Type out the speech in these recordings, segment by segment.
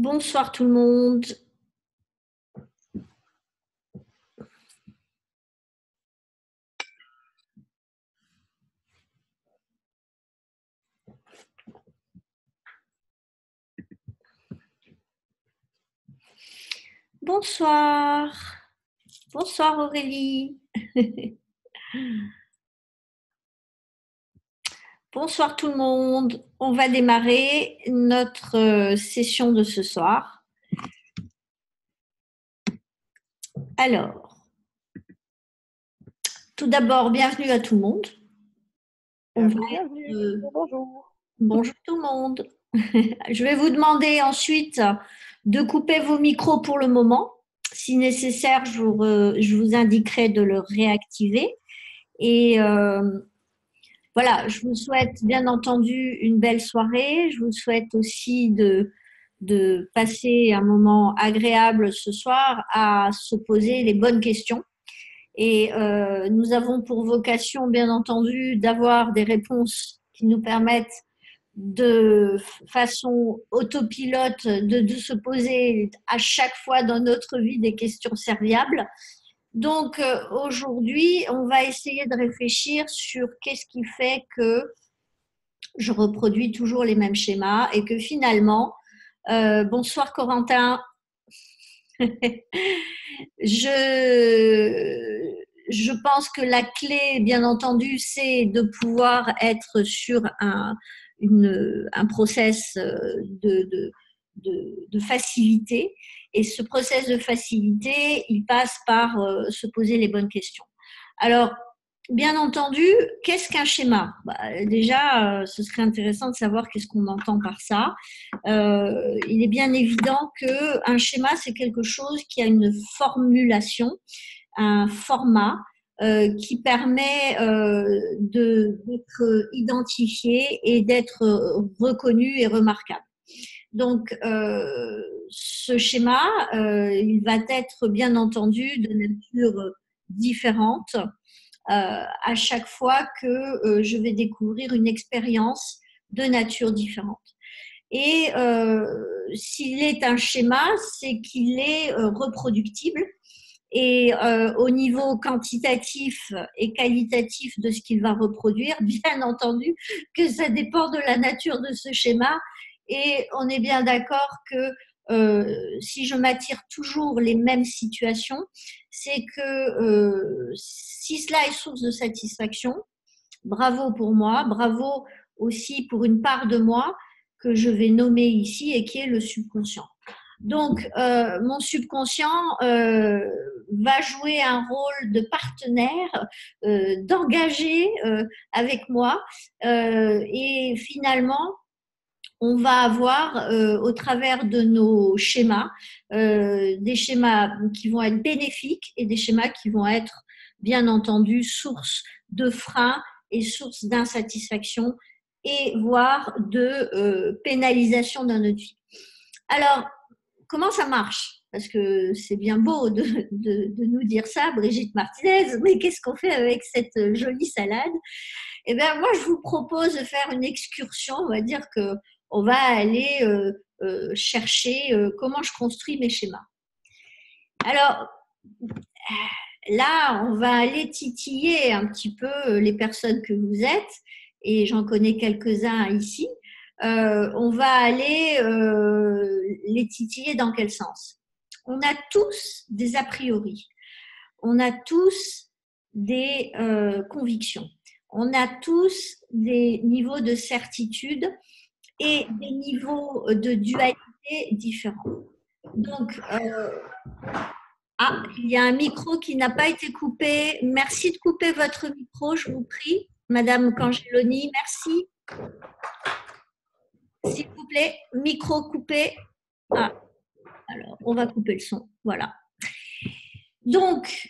Bonsoir tout le monde. Bonsoir. Bonsoir Aurélie. Bonsoir tout le monde. On va démarrer notre session de ce soir. Alors, tout d'abord, bienvenue à tout le monde. Bonjour. Bonjour tout le monde. Je vais vous demander ensuite de couper vos micros pour le moment. Si nécessaire, je vous indiquerai de le réactiver. Et voilà, je vous souhaite bien entendu une belle soirée. Je vous souhaite aussi de passer un moment agréable ce soir à se poser les bonnes questions. Et nous avons pour vocation, bien entendu, d'avoir des réponses qui nous permettent de façon autopilote de se poser à chaque fois dans notre vie des questions serviables. Donc aujourd'hui, on va essayer de réfléchir sur qu'est-ce qui fait que je reproduis toujours les mêmes schémas et que finalement, bonsoir Corentin, je pense que la clé, bien entendu, c'est de pouvoir être sur un process de facilité. Et ce process de facilité, il passe par se poser les bonnes questions. Alors, bien entendu, qu'est-ce qu'un schéma? Déjà, ce serait intéressant de savoir qu'est-ce qu'on entend par ça. Il est bien évident qu'un schéma, c'est quelque chose qui a une formulation, un format qui permet d'être identifié et d'être reconnu et remarquable. Donc, ce schéma, il va être bien entendu de nature différente à chaque fois que je vais découvrir une expérience de nature différente. Et s'il est un schéma, c'est qu'il est reproductible. Et au niveau quantitatif et qualitatif de ce qu'il va reproduire, bien entendu que ça dépend de la nature de ce schéma. Et on est bien d'accord que si je m'attire toujours les mêmes situations, c'est que si cela est source de satisfaction, bravo pour moi, bravo aussi pour une part de moi que je vais nommer ici et qui est le subconscient. Donc, mon subconscient va jouer un rôle de partenaire, d'engagé avec moi. Et finalement, on va avoir au travers de nos schémas, des schémas qui vont être bénéfiques et des schémas qui vont être, bien entendu, source de freins et source d'insatisfaction et voire de pénalisation dans notre vie. Alors, comment ça marche? Parce que c'est bien beau de nous dire ça, Brigitte Martinez, mais qu'est-ce qu'on fait avec cette jolie salade? Eh bien, moi, je vous propose de faire une excursion. On va dire que on va aller chercher comment je construis mes schémas. Alors, là, on va aller titiller un petit peu les personnes que vous êtes, et j'en connais quelques-uns ici. On va aller les titiller dans quel sens? On a tous des a priori, on a tous des convictions, on a tous des niveaux de certitude et des niveaux de dualité différents. Donc, il y a un micro qui n'a pas été coupé. Merci de couper votre micro, je vous prie. Madame Cangeloni, merci. S'il vous plaît, micro coupé. Alors, on va couper le son. Voilà. Donc,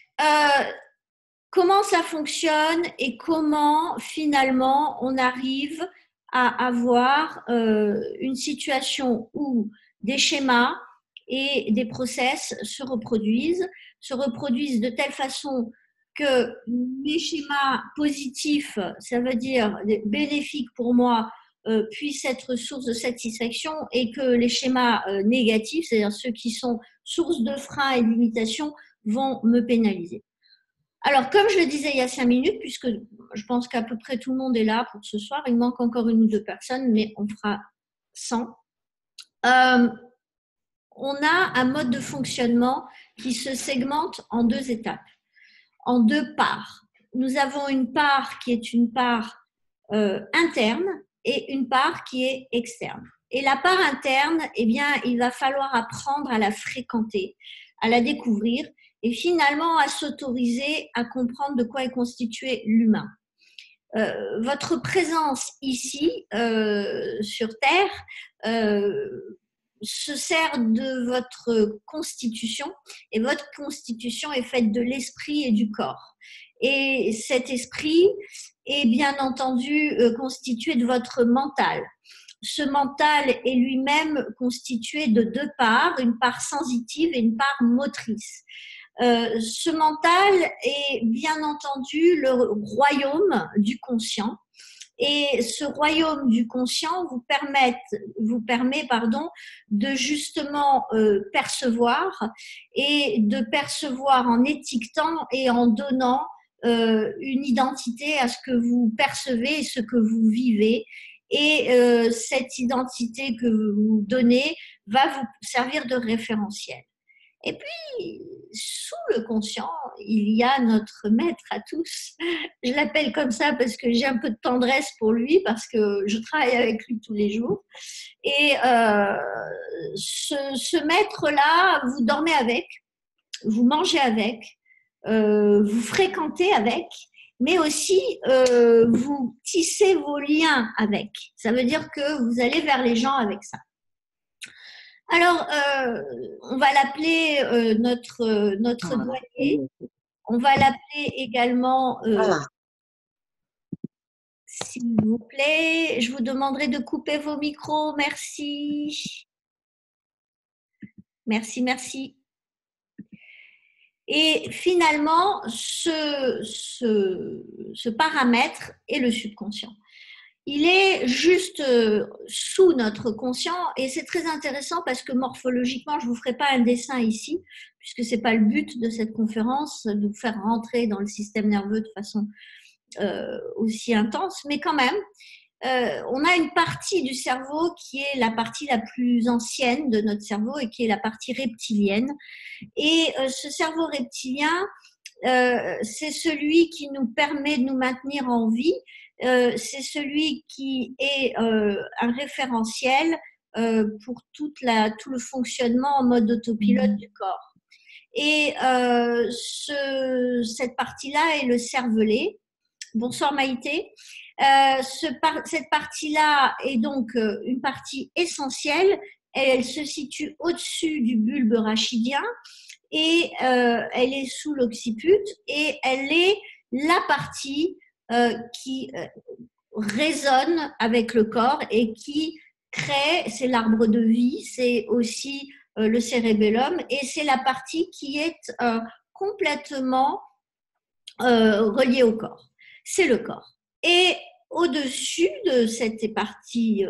comment ça fonctionne et comment finalement on arrive à avoir une situation où des schémas et des process se reproduisent de telle façon que mes schémas positifs, ça veut dire bénéfiques pour moi, puissent être source de satisfaction et que les schémas négatifs, c'est-à-dire ceux qui sont source de freins et de limitations, vont me pénaliser. Alors, comme je le disais il y a 5 minutes, puisque je pense qu'à peu près tout le monde est là pour ce soir, il manque encore 1 ou 2 personnes, mais on fera 100. On a un mode de fonctionnement qui se segmente en 2 étapes, en 2 parts. Nous avons une part qui est une part interne et une part qui est externe. Et la part interne, eh bien, il va falloir apprendre à la fréquenter, à la découvrir et finalement à s'autoriser à comprendre de quoi est constitué l'humain. Votre présence ici, sur Terre, se sert de votre constitution et votre constitution est faite de l'esprit et du corps. Et cet esprit est bien entendu constitué de votre mental. Ce mental est lui-même constitué de 2 parts, une part sensitive et une part motrice. Ce mental est bien entendu le royaume du conscient. Et ce royaume du conscient vous permet de justement percevoir et de percevoir en étiquetant et en donnant une identité à ce que vous percevez et ce que vous vivez. Et cette identité que vous donnez va vous servir de référentiel. Et puis, sous le conscient, il y a notre maître à tous. Je l'appelle comme ça parce que j'ai un peu de tendresse pour lui, parce que je travaille avec lui tous les jours. Et ce maître-là, vous dormez avec, vous mangez avec, vous fréquentez avec, mais aussi vous tissez vos liens avec. Ça veut dire que vous allez vers les gens avec ça. Alors, on va l'appeler notre douanier. On va l'appeler également, s'il vous plaît, je vous demanderai de couper vos micros. Merci. Merci, merci. Et finalement, ce paramètre est le subconscient. Il est juste sous notre conscient et c'est très intéressant parce que morphologiquement, je ne vous ferai pas un dessin ici, puisque ce n'est pas le but de cette conférence, de vous faire rentrer dans le système nerveux de façon aussi intense, mais quand même, on a une partie du cerveau qui est la partie la plus ancienne de notre cerveau et qui est la partie reptilienne. Et ce cerveau reptilien, c'est celui qui nous permet de nous maintenir en vie. C'est celui qui est un référentiel pour tout le fonctionnement en mode autopilote du corps. Et cette partie-là est le cervelet. Bonsoir Maïté. Cette partie-là est donc une partie essentielle. Elle se situe au-dessus du bulbe rachidien et elle est sous l'occiput et elle est la partie qui résonne avec le corps et qui crée, c'est l'arbre de vie, c'est aussi le cérébellum et c'est la partie qui est complètement reliée au corps. C'est le corps. Et au-dessus de cette partie,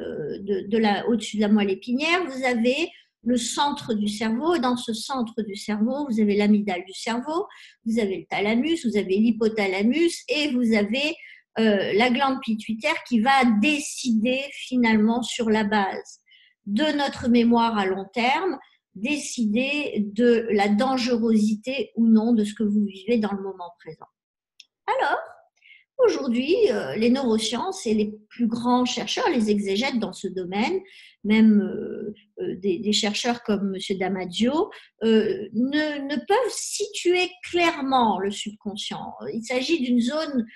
au-dessus de la moelle épinière, vous avez le centre du cerveau. Et dans ce centre du cerveau, vous avez l'amygdale du cerveau, vous avez le thalamus, vous avez l'hypothalamus et vous avez la glande pituitaire qui va décider finalement sur la base de notre mémoire à long terme, décider de la dangerosité ou non de ce que vous vivez dans le moment présent. Alors, aujourd'hui, les neurosciences et les plus grands chercheurs, les exégètes dans ce domaine, même des chercheurs comme M. Damasio, ne peuvent situer clairement le subconscient. Il s'agit d'une zone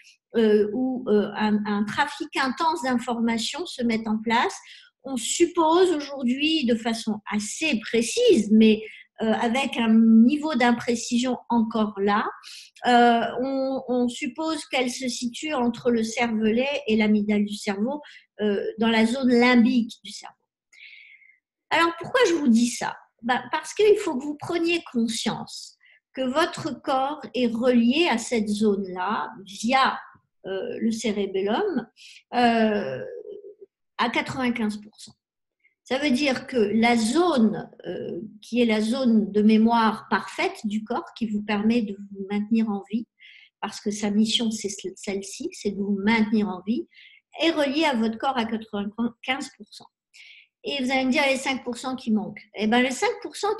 où un trafic intense d'informations se met en place. On suppose aujourd'hui de façon assez précise, mais avec un niveau d'imprécision encore là, on suppose qu'elle se situe entre le cervelet et l'amygdale du cerveau, dans la zone limbique du cerveau. Alors, pourquoi je vous dis ça ? Parce qu'il faut que vous preniez conscience que votre corps est relié à cette zone-là via le cérébellum, à 95%. Ça veut dire que la zone qui est la zone de mémoire parfaite du corps, qui vous permet de vous maintenir en vie, parce que sa mission, c'est celle-ci, c'est de vous maintenir en vie, est reliée à votre corps à 95%. Et vous allez me dire les 5% qui manquent. Eh bien, les 5%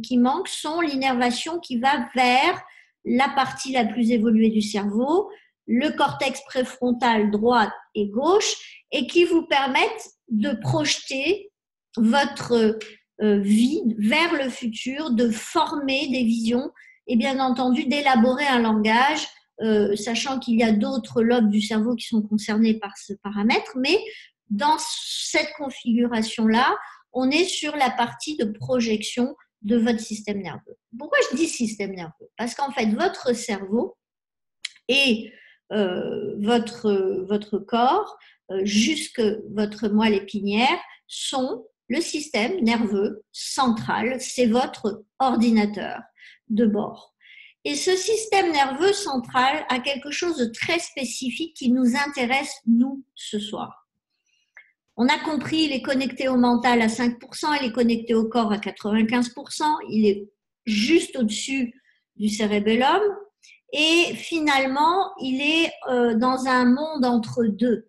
qui manquent sont l'innervation qui va vers la partie la plus évoluée du cerveau, le cortex préfrontal droite et gauche, et qui vous permettent de projeter votre vie vers le futur, de former des visions et bien entendu d'élaborer un langage, sachant qu'il y a d'autres lobes du cerveau qui sont concernés par ce paramètre, mais dans cette configuration-là, on est sur la partie de projection de votre système nerveux. Pourquoi je dis système nerveux? Parce qu'en fait, votre cerveau et votre corps, jusque votre moelle épinière, sont le système nerveux central. C'est votre ordinateur de bord. Et ce système nerveux central a quelque chose de très spécifique qui nous intéresse, nous, ce soir. On a compris, il est connecté au mental à 5%, il est connecté au corps à 95%, il est juste au-dessus du cérébellum et finalement, il est dans un monde entre deux.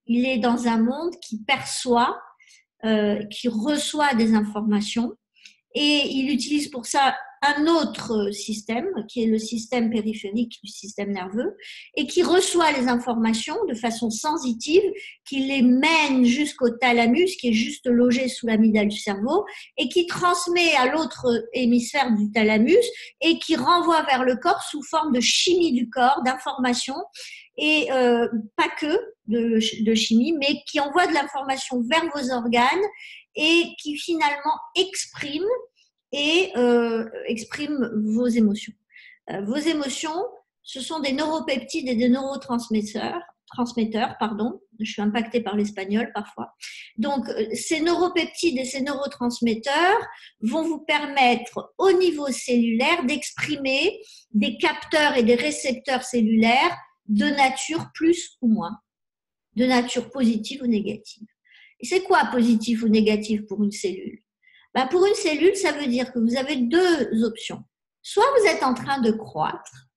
Il est dans un monde qui perçoit, qui reçoit des informations et il utilise pour ça un autre système qui est le système périphérique du système nerveux et qui reçoit les informations de façon sensitive, qui les mène jusqu'au thalamus qui est juste logé sous l'amygdale du cerveau et qui transmet à l'autre hémisphère du thalamus et qui renvoie vers le corps sous forme de chimie du corps, d'informations et pas que de chimie, mais qui envoie de l'information vers vos organes et qui finalement exprime vos émotions. Vos émotions, ce sont des neuropeptides et des neurotransmetteurs, je suis impactée par l'espagnol parfois. Donc, ces neuropeptides et ces neurotransmetteurs vont vous permettre au niveau cellulaire d'exprimer des capteurs et des récepteurs cellulaires de nature plus ou moins, de nature positive ou négative. Et c'est quoi positif ou négatif pour une cellule? Ben pour une cellule, ça veut dire que vous avez deux options. Soit vous êtes en train de croître,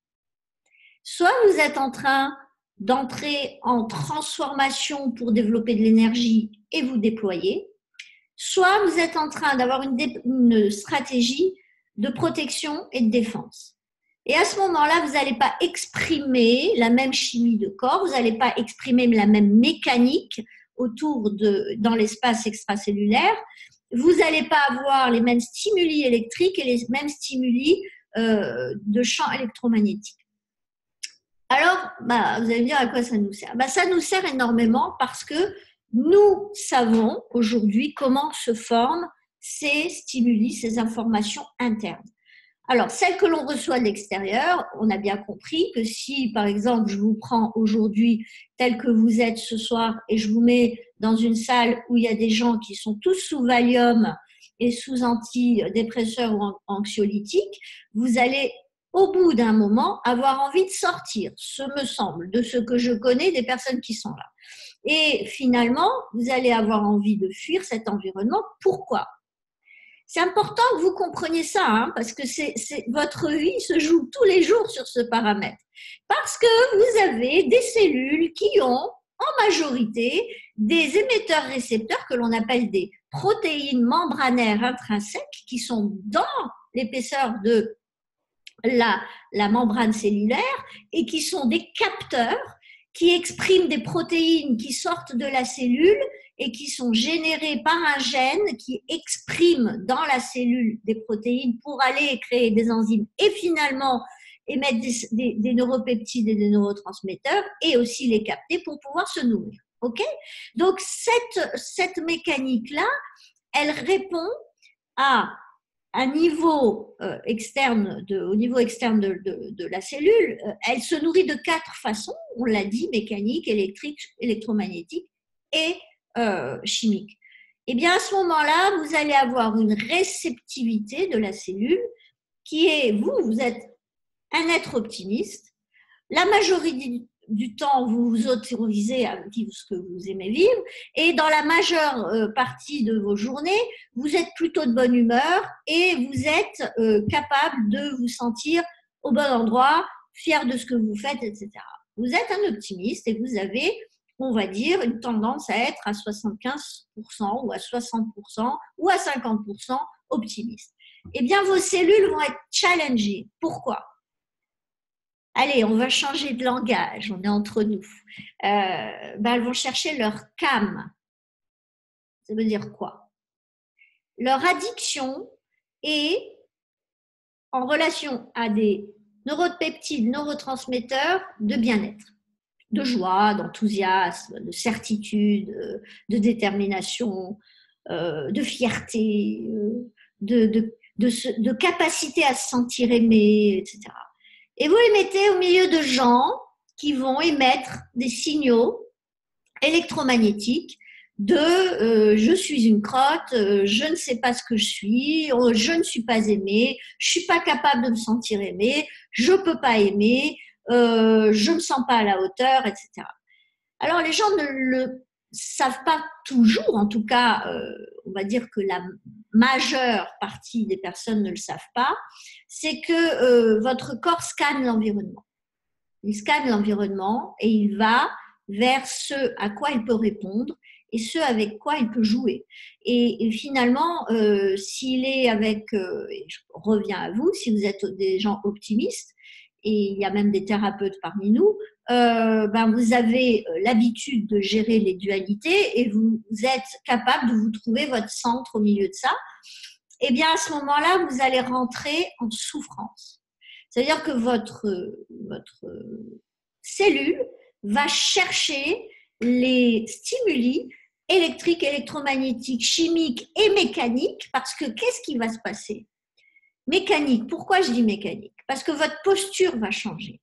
soit vous êtes en train d'entrer en transformation pour développer de l'énergie et vous déployer, soit vous êtes en train d'avoir une stratégie de protection et de défense. Et à ce moment-là, vous n'allez pas exprimer la même chimie de corps, vous n'allez pas exprimer la même mécanique dans l'espace extracellulaire, vous n'allez pas avoir les mêmes stimuli électriques et les mêmes stimuli de champ électromagnétique. Alors, vous allez me dire à quoi ça nous sert? Ça nous sert énormément parce que nous savons aujourd'hui comment se forment ces stimuli, ces informations internes. Alors, celles que l'on reçoit de l'extérieur, on a bien compris que si, par exemple, je vous prends aujourd'hui tel que vous êtes ce soir et je vous mets dans une salle où il y a des gens qui sont tous sous Valium et sous antidépresseurs ou anxiolytiques, vous allez, au bout d'un moment, avoir envie de sortir, ce me semble, de ce que je connais des personnes qui sont là. Et finalement, vous allez avoir envie de fuir cet environnement. Pourquoi ? C'est important que vous compreniez ça, parce que votre vie se joue tous les jours sur ce paramètre. Parce que vous avez des cellules qui ont, en majorité, des émetteurs-récepteurs que l'on appelle des protéines membranaires intrinsèques qui sont dans l'épaisseur de la membrane cellulaire et qui sont des capteurs qui expriment des protéines qui sortent de la cellule et qui sont générées par un gène qui exprime dans la cellule des protéines pour aller créer des enzymes et finalement émettre des neuropeptides et des neurotransmetteurs et aussi les capter pour pouvoir se nourrir. Okay ? Donc, cette mécanique-là, elle répond à un niveau externe, au niveau externe de la cellule. Elle se nourrit de 4 façons, on l'a dit, mécanique, électrique, électromagnétique et chimique. Et bien à ce moment-là, vous allez avoir une réceptivité de la cellule qui est, vous êtes un être optimiste. La majorité du temps, vous vous autorisez à vivre ce que vous aimez vivre, et dans la majeure partie de vos journées, vous êtes plutôt de bonne humeur et vous êtes capable de vous sentir au bon endroit, fier de ce que vous faites, etc. Vous êtes un optimiste et vous avez, on va dire, une tendance à être à 75% ou à 60% ou à 50% optimiste. Eh bien, vos cellules vont être challengées. Pourquoi ? Allez, on va changer de langage, on est entre nous. Elles vont chercher leur CAM. Ça veut dire quoi? Leur addiction est en relation à des neuropeptides, neurotransmetteurs de bien-être, de joie, d'enthousiasme, de certitude, de détermination, de fierté, de capacité à se sentir aimé, etc. Et vous les mettez au milieu de gens qui vont émettre des signaux électromagnétiques de je suis une crotte, je ne sais pas ce que je suis, je ne suis pas aimée, je suis pas capable de me sentir aimée, je peux pas aimer, je me sens pas à la hauteur, etc. Alors les gens ne le savent pas toujours, en tout cas, on va dire que la majeure partie des personnes ne le savent pas, c'est que votre corps scanne l'environnement. Il scanne l'environnement et il va vers ce à quoi il peut répondre et ce avec quoi il peut jouer. Et finalement, s'il est avec, et je reviens à vous, si vous êtes des gens optimistes, et il y a même des thérapeutes parmi nous, vous avez l'habitude de gérer les dualités et vous êtes capable de vous trouver votre centre au milieu de ça. Eh bien, à ce moment-là, vous allez rentrer en souffrance. C'est-à-dire que votre cellule va chercher les stimuli électriques, électromagnétiques, chimiques et mécaniques, parce que qu'est-ce qui va se passer? Mécanique. Pourquoi je dis mécanique? Parce que votre posture va changer.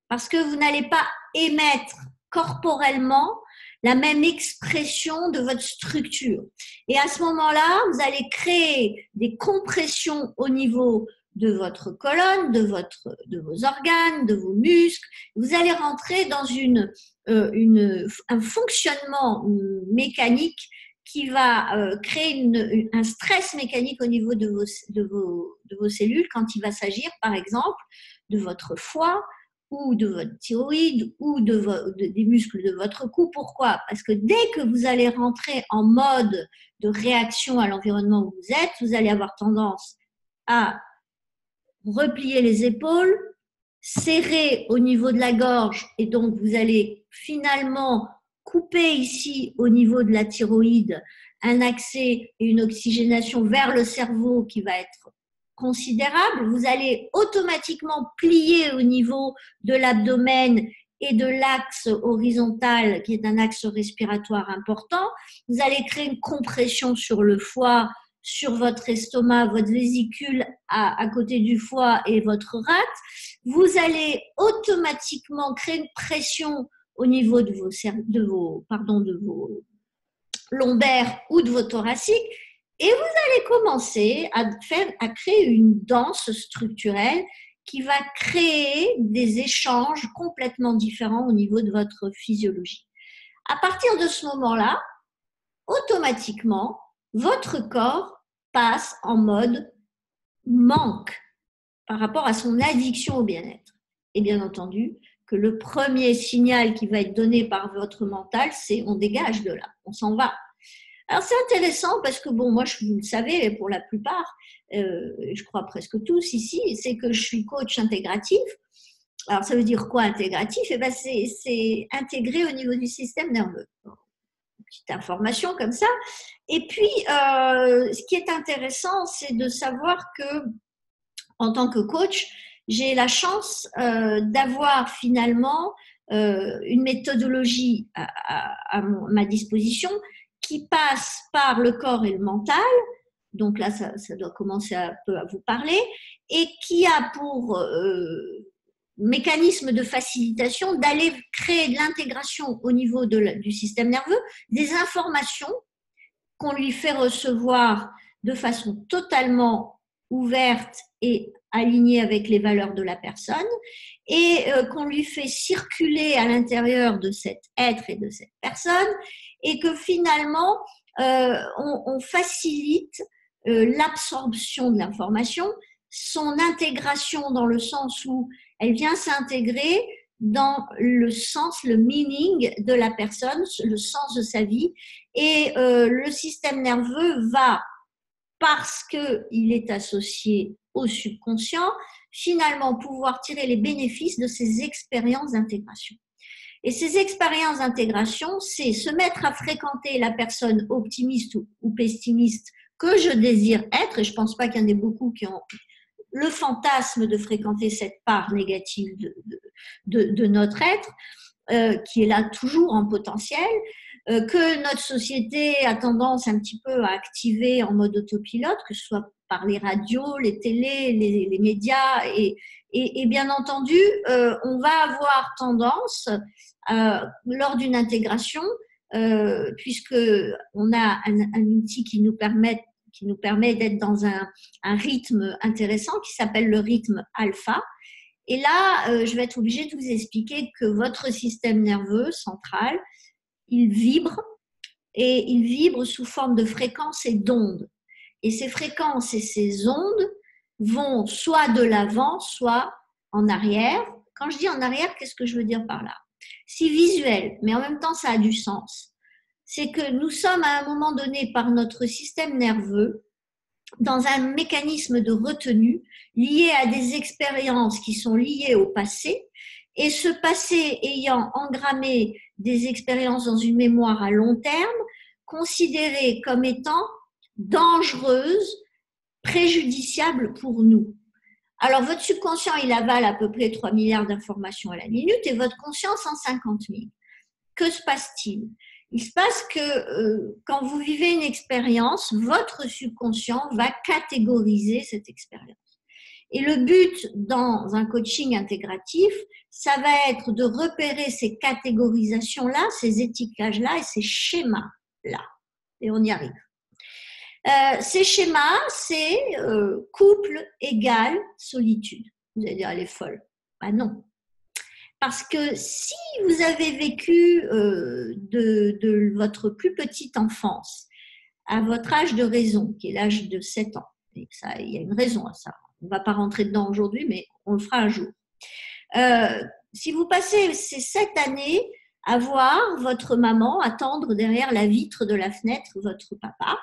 Parce que vous n'allez pas émettre corporellement la même expression de votre structure. Et à ce moment-là, vous allez créer des compressions au niveau de votre colonne, de vos organes, de vos muscles. Vous allez rentrer dans un fonctionnement mécanique qui va créer un stress mécanique au niveau de vos cellules quand il va s'agir, par exemple, de votre foie ou de votre thyroïde ou des muscles de votre cou. Pourquoi? Parce que dès que vous allez rentrer en mode de réaction à l'environnement où vous êtes, vous allez avoir tendance à replier les épaules, serrer au niveau de la gorge et donc vous allez finalement couper ici au niveau de la thyroïde un accès et une oxygénation vers le cerveau qui va être considérable. Vous allez automatiquement plier au niveau de l'abdomen et de l'axe horizontal qui est un axe respiratoire important. Vous allez créer une compression sur le foie, sur votre estomac, votre vésicule à côté du foie et votre rate. Vous allez automatiquement créer une pression au niveau de vos lombaires ou de vos thoraciques et vous allez commencer à créer une danse structurelle qui va créer des échanges complètement différents au niveau de votre physiologie. À partir de ce moment-là, automatiquement, votre corps passe en mode manque par rapport à son addiction au bien-être. Et bien entendu, que le premier signal qui va être donné par votre mental, c'est on dégage de là, on s'en va. Alors c'est intéressant parce que bon, moi vous le savez pour la plupart, je crois presque tous ici, c'est que je suis coach intégratif. Alors ça veut dire quoi intégratif? Eh ben c'est intégré au niveau du système nerveux. Petite information comme ça. Et puis ce qui est intéressant, c'est de savoir que en tant que coach, j'ai la chance d'avoir finalement une méthodologie à ma disposition qui passe par le corps et le mental, donc là ça doit commencer un peu à vous parler, et qui a pour mécanisme de facilitation d'aller créer de l'intégration au niveau du système nerveux, des informations qu'on lui fait recevoir de façon totalement ouverte et alignée avec les valeurs de la personne, et qu'on lui fait circuler à l'intérieur de cet être et de cette personne, et que finalement, on facilite l'absorption de l'information, son intégration dans le sens où elle vient s'intégrer dans le sens, le meaning de la personne, le sens de sa vie, et le système nerveux va, parce qu'il est associé au subconscient, finalement pouvoir tirer les bénéfices de ces expériences d'intégration. Et ces expériences d'intégration, c'est se mettre à fréquenter la personne optimiste ou pessimiste que je désire être, et je ne pense pas qu'il y en ait beaucoup qui ont le fantasme de fréquenter cette part négative de notre être, qui est là toujours en potentiel, que notre société a tendance un petit peu à activer en mode autopilote, que ce soit par les radios, les télés, les médias, et bien entendu, on va avoir tendance, lors d'une intégration, puisque on a un outil qui nous permet d'être dans un rythme intéressant qui s'appelle le rythme alpha. Et là, je vais être obligée de vous expliquer que votre système nerveux central, il vibre, et il vibre sous forme de fréquences et d'ondes. Et ces fréquences et ces ondes vont soit de l'avant, soit en arrière. Quand je dis en arrière, qu'est-ce que je veux dire par là? C'est visuel, mais en même temps, ça a du sens. C'est que nous sommes à un moment donné par notre système nerveux dans un mécanisme de retenue lié à des expériences qui sont liées au passé, et ce passé ayant engrammé des expériences dans une mémoire à long terme, considérées comme étant dangereuses, préjudiciables pour nous. Alors, votre subconscient, il avale à peu près 3 milliards d'informations à la minute et votre conscient 150 000. Que se passe-t-il? Il se passe que quand vous vivez une expérience, votre subconscient va catégoriser cette expérience. Et le but dans un coaching intégratif, ça va être de repérer ces catégorisations-là, ces étiquetages-là et ces schémas-là. Et on y arrive. Ces schémas, c'est couple égale solitude. Vous allez dire, elle est folle. Ben non. Parce que si vous avez vécu de votre plus petite enfance à votre âge de raison, qui est l'âge de 7 ans, et ça, il y a une raison à ça, on ne va pas rentrer dedans aujourd'hui, mais on le fera un jour. Si vous passez ces 7 années à voir votre maman attendre derrière la vitre de la fenêtre votre papa,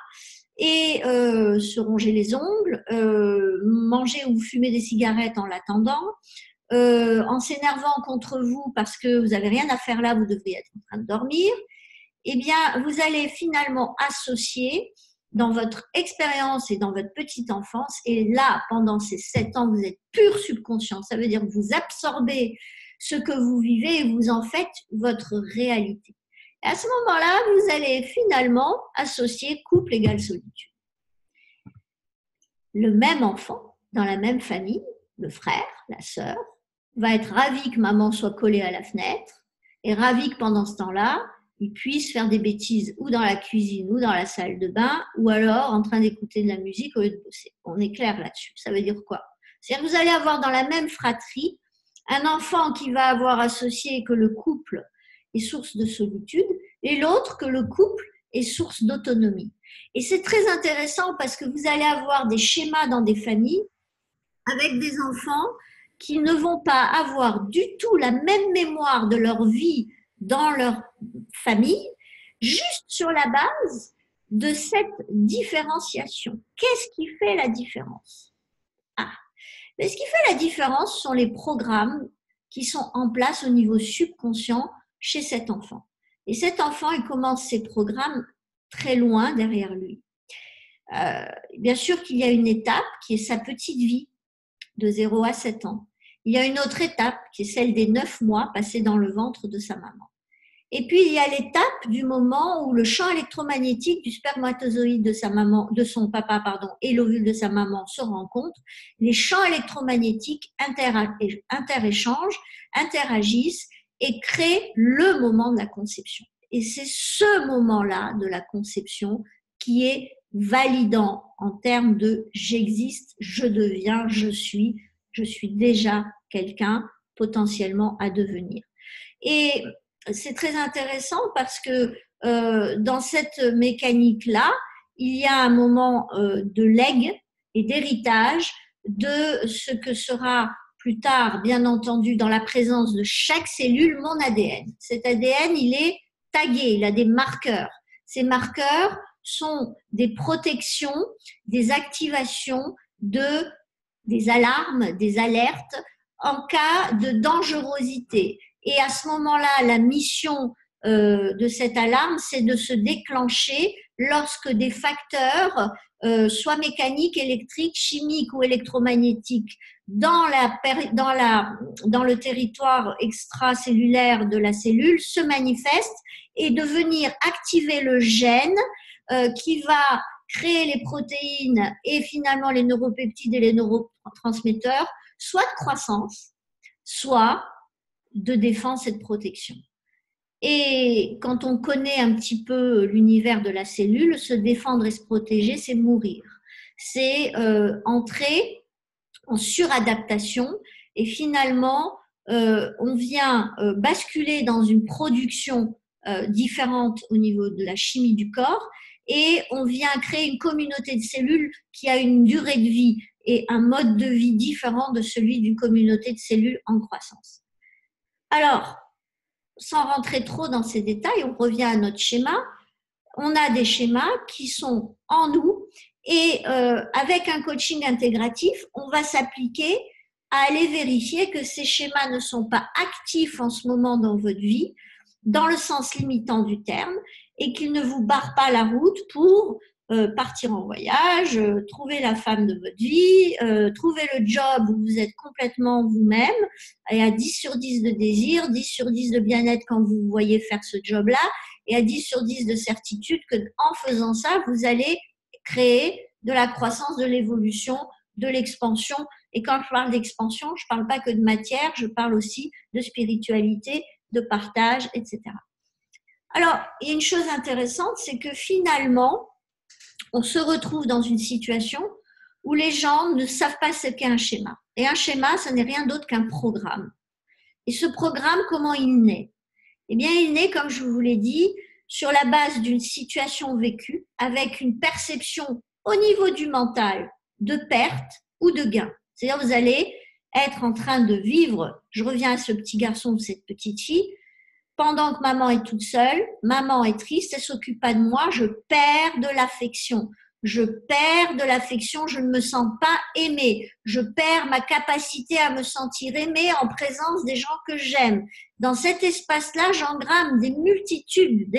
et se ronger les ongles, manger ou fumer des cigarettes en l'attendant, en s'énervant contre vous parce que vous n'avez rien à faire là, vous devriez être en train de dormir, eh bien, vous allez finalement associer dans votre expérience et dans votre petite enfance, et là, pendant ces 7 ans, vous êtes pur subconscient, ça veut dire que vous absorbez ce que vous vivez et vous en faites votre réalité. Et à ce moment-là, vous allez finalement associer couple égale solitude. Le même enfant, dans la même famille, le frère, la sœur, va être ravi que maman soit collée à la fenêtre et ravi que pendant ce temps-là, il puisse faire des bêtises ou dans la cuisine ou dans la salle de bain ou alors en train d'écouter de la musique au lieu de bosser. On est clair là-dessus. Ça veut dire quoi? C'est-à-dire que vous allez avoir dans la même fratrie un enfant qui va avoir associé que le couple est source de solitude et l'autre que le couple est source d'autonomie. Et c'est très intéressant parce que vous allez avoir des schémas dans des familles avec des enfants qui ne vont pas avoir du tout la même mémoire de leur vie dans leur famille, juste sur la base de cette différenciation. Qu'est-ce qui fait la différence? Mais ce qui fait la différence sont les programmes qui sont en place au niveau subconscient chez cet enfant. Et cet enfant, il commence ses programmes très loin derrière lui. Bien sûr qu'il y a une étape qui est sa petite vie, de 0 à 7 ans. Il y a une autre étape qui est celle des 9 mois passés dans le ventre de sa maman. Et puis, il y a l'étape du moment où le champ électromagnétique du spermatozoïde de sa maman, de son papa, et l'ovule de sa maman se rencontrent. Les champs électromagnétiques interéchangent, interagissent et créent le moment de la conception. Et c'est ce moment-là de la conception qui est validant en termes de j'existe, je deviens, je suis déjà quelqu'un potentiellement à devenir. Et c'est très intéressant parce que dans cette mécanique-là, il y a un moment de legs et d'héritage de ce que sera plus tard, bien entendu, dans la présence de chaque cellule, mon ADN. Cet ADN, il est tagué, il a des marqueurs. Ces marqueurs sont des protections, des activations des alarmes, des alertes en cas de dangerosité. Et à ce moment-là, la mission de cette alarme, c'est de se déclencher lorsque des facteurs, soit mécaniques, électriques, chimiques ou électromagnétiques, dans le territoire extracellulaire de la cellule se manifestent et de venir activer le gène qui va créer les protéines et finalement les neuropeptides et les neurotransmetteurs, soit de croissance, soit de défense et de protection. Et quand on connaît un petit peu l'univers de la cellule, se défendre et se protéger, c'est mourir. C'est entrer en suradaptation et finalement, on vient basculer dans une production différente au niveau de la chimie du corps et on vient créer une communauté de cellules qui a une durée de vie et un mode de vie différent de celui d'une communauté de cellules en croissance. Alors, sans rentrer trop dans ces détails, on revient à notre schéma. On a des schémas qui sont en nous et avec un coaching intégratif, on va s'appliquer à aller vérifier que ces schémas ne sont pas actifs en ce moment dans votre vie, dans le sens limitant du terme, et qu'ils ne vous barrent pas la route pour partir en voyage, trouver la femme de votre vie, trouver le job où vous êtes complètement vous-même, et à 10 sur 10 de désir, 10 sur 10 de bien-être quand vous voyez faire ce job-là, et à 10 sur 10 de certitude qu'en faisant ça, vous allez créer de la croissance, de l'évolution, de l'expansion. Et quand je parle d'expansion, je ne parle pas que de matière, je parle aussi de spiritualité, de partage, etc. Alors, il y a une chose intéressante, c'est que finalement, on se retrouve dans une situation où les gens ne savent pas ce qu'est un schéma. Et un schéma, ce n'est rien d'autre qu'un programme. Et ce programme, comment il naît? Eh bien, il naît, comme je vous l'ai dit, sur la base d'une situation vécue avec une perception au niveau du mental de perte ou de gain. C'est-à-dire, vous allez être en train de vivre, je reviens à ce petit garçon ou cette petite fille, pendant que maman est toute seule, maman est triste, elle s'occupe pas de moi, je perds de l'affection. Je perds de l'affection, je ne me sens pas aimée. Je perds ma capacité à me sentir aimée en présence des gens que j'aime. Dans cet espace-là, j'engramme des multitudes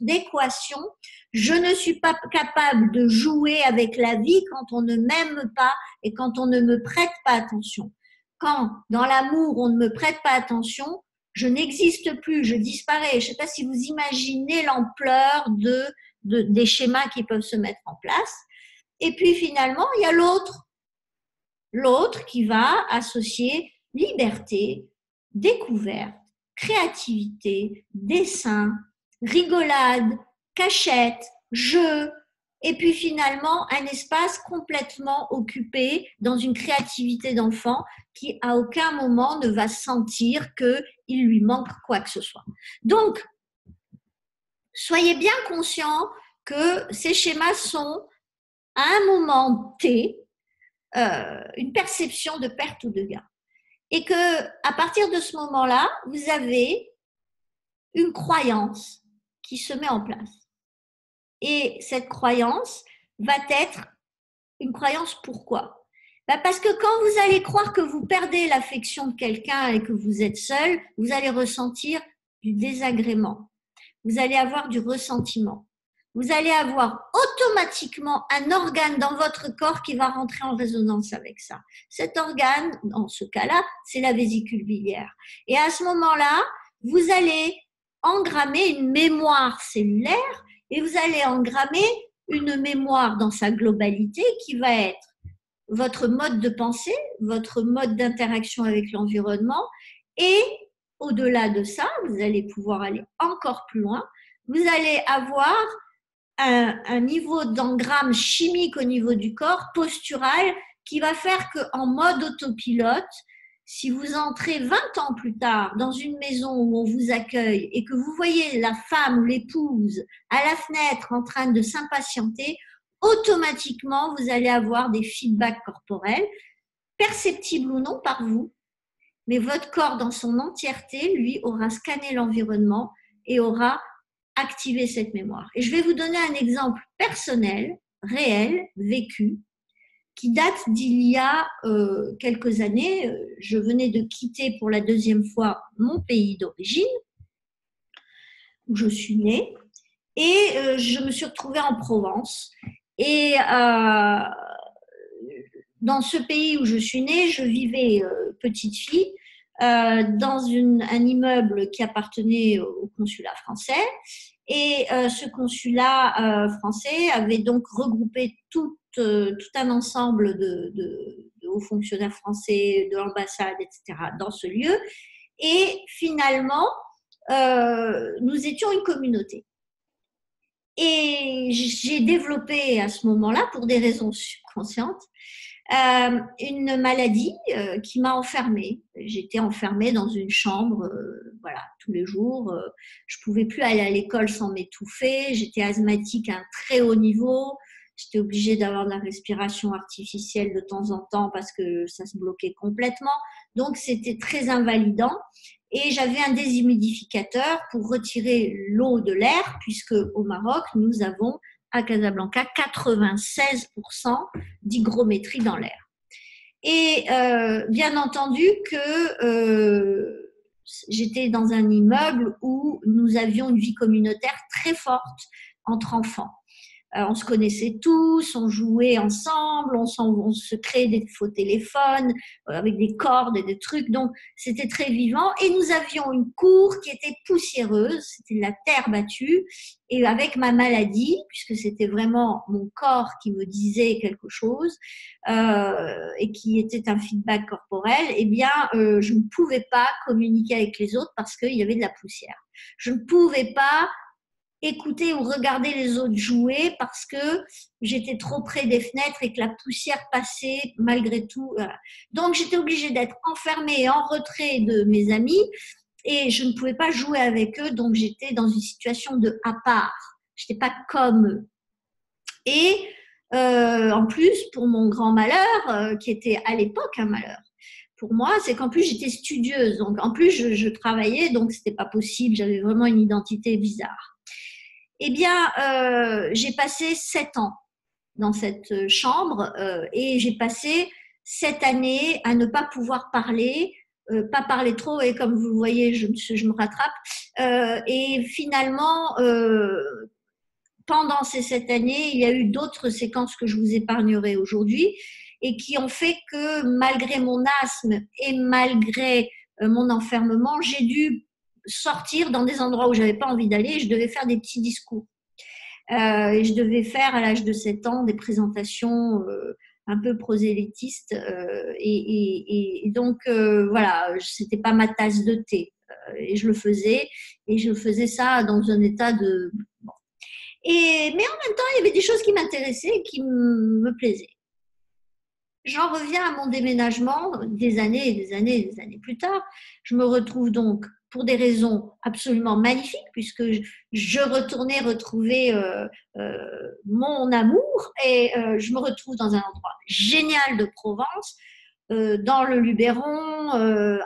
d'équations. Je ne suis pas capable de jouer avec la vie quand on ne m'aime pas et quand on ne me prête pas attention. Quand, dans l'amour, on ne me prête pas attention, je n'existe plus, je disparais. Je ne sais pas si vous imaginez l'ampleur des schémas qui peuvent se mettre en place. Et puis finalement, il y a l'autre qui va associer liberté, découverte, créativité, dessin, rigolade, cachette, jeu, et puis finalement un espace complètement occupé dans une créativité d'enfant qui à aucun moment ne va sentir qu'il lui manque quoi que ce soit. Donc, soyez bien conscients que ces schémas sont à un moment T une perception de perte ou de gain. Et que à partir de ce moment-là, vous avez une croyance qui se met en place. Et cette croyance va être une croyance pourquoi? Parce que quand vous allez croire que vous perdez l'affection de quelqu'un et que vous êtes seul, vous allez ressentir du désagrément. Vous allez avoir du ressentiment. Vous allez avoir automatiquement un organe dans votre corps qui va rentrer en résonance avec ça. Cet organe, dans ce cas-là, c'est la vésicule biliaire. Et à ce moment-là, vous allez engrammer une mémoire cellulaire et vous allez engrammer une mémoire dans sa globalité qui va être votre mode de pensée, votre mode d'interaction avec l'environnement et au-delà de ça, vous allez pouvoir aller encore plus loin, vous allez avoir un niveau d'engramme chimique au niveau du corps, postural, qui va faire qu'en mode autopilote, si vous entrez 20 ans plus tard dans une maison où on vous accueille et que vous voyez la femme ou l'épouse à la fenêtre en train de s'impatienter, automatiquement, vous allez avoir des feedbacks corporels, perceptibles ou non par vous, mais votre corps dans son entièreté, lui, aura scanné l'environnement et aura activé cette mémoire. Et je vais vous donner un exemple personnel, réel, vécu, qui date d'il y a quelques années. Je venais de quitter pour la deuxième fois mon pays d'origine, où je suis née, et je me suis retrouvée en Provence. Et dans ce pays où je suis née, je vivais petite fille dans un immeuble qui appartenait au consulat français. Et ce consulat français avait donc regroupé tout un ensemble de hauts fonctionnaires français, de l'ambassade, etc., dans ce lieu. Et finalement, nous étions une communauté. Et j'ai développé à ce moment-là, pour des raisons subconscientes, une maladie qui m'a enfermée. J'étais enfermée dans une chambre, voilà, tous les jours. Je pouvais plus aller à l'école sans m'étouffer. J'étais asthmatique à un très haut niveau. J'étais obligée d'avoir de la respiration artificielle de temps en temps parce que ça se bloquait complètement. Donc, c'était très invalidant. Et j'avais un déshumidificateur pour retirer l'eau de l'air, puisque au Maroc, nous avons à Casablanca 96% d'hygrométrie dans l'air. Et bien entendu que j'étais dans un immeuble où nous avions une vie communautaire très forte entre enfants. On se connaissait tous, on jouait ensemble, on se créait des faux téléphones avec des cordes et des trucs. Donc, c'était très vivant. Et nous avions une cour qui était poussiéreuse, c'était de la terre battue. Et avec ma maladie, puisque c'était vraiment mon corps qui me disait quelque chose et qui était un feedback corporel, eh bien, je ne pouvais pas communiquer avec les autres parce qu'il y avait de la poussière. Je ne pouvais pas écouter ou regarder les autres jouer parce que j'étais trop près des fenêtres et que la poussière passait malgré tout. Donc, j'étais obligée d'être enfermée et en retrait de mes amis et je ne pouvais pas jouer avec eux. Donc, j'étais dans une situation de à part. Je n'étais pas comme eux. Et en plus, pour mon grand malheur, qui était à l'époque un malheur, pour moi, c'est qu'en plus, j'étais studieuse. Donc, en plus, je travaillais, donc ce n'était pas possible. J'avais vraiment une identité bizarre. Eh bien, j'ai passé 7 ans dans cette chambre et j'ai passé 7 années à ne pas pouvoir parler, pas parler trop, et comme vous le voyez, je me rattrape. Et finalement, pendant ces 7 années, il y a eu d'autres séquences que je vous épargnerai aujourd'hui et qui ont fait que malgré mon asthme et malgré mon enfermement, j'ai dû sortir dans des endroits où je n'avais pas envie d'aller et je devais faire des petits discours. Et je devais faire à l'âge de 7 ans des présentations un peu prosélytistes et donc voilà, c'était pas ma tasse de thé et je le faisais ça dans un état de bon. Mais en même temps, il y avait des choses qui m'intéressaient et qui me plaisaient. J'en reviens à mon déménagement des années et des années et des années plus tard. Je me retrouve donc pour des raisons absolument magnifiques, puisque je retournais retrouver mon amour et je me retrouve dans un endroit génial de Provence, dans le Luberon,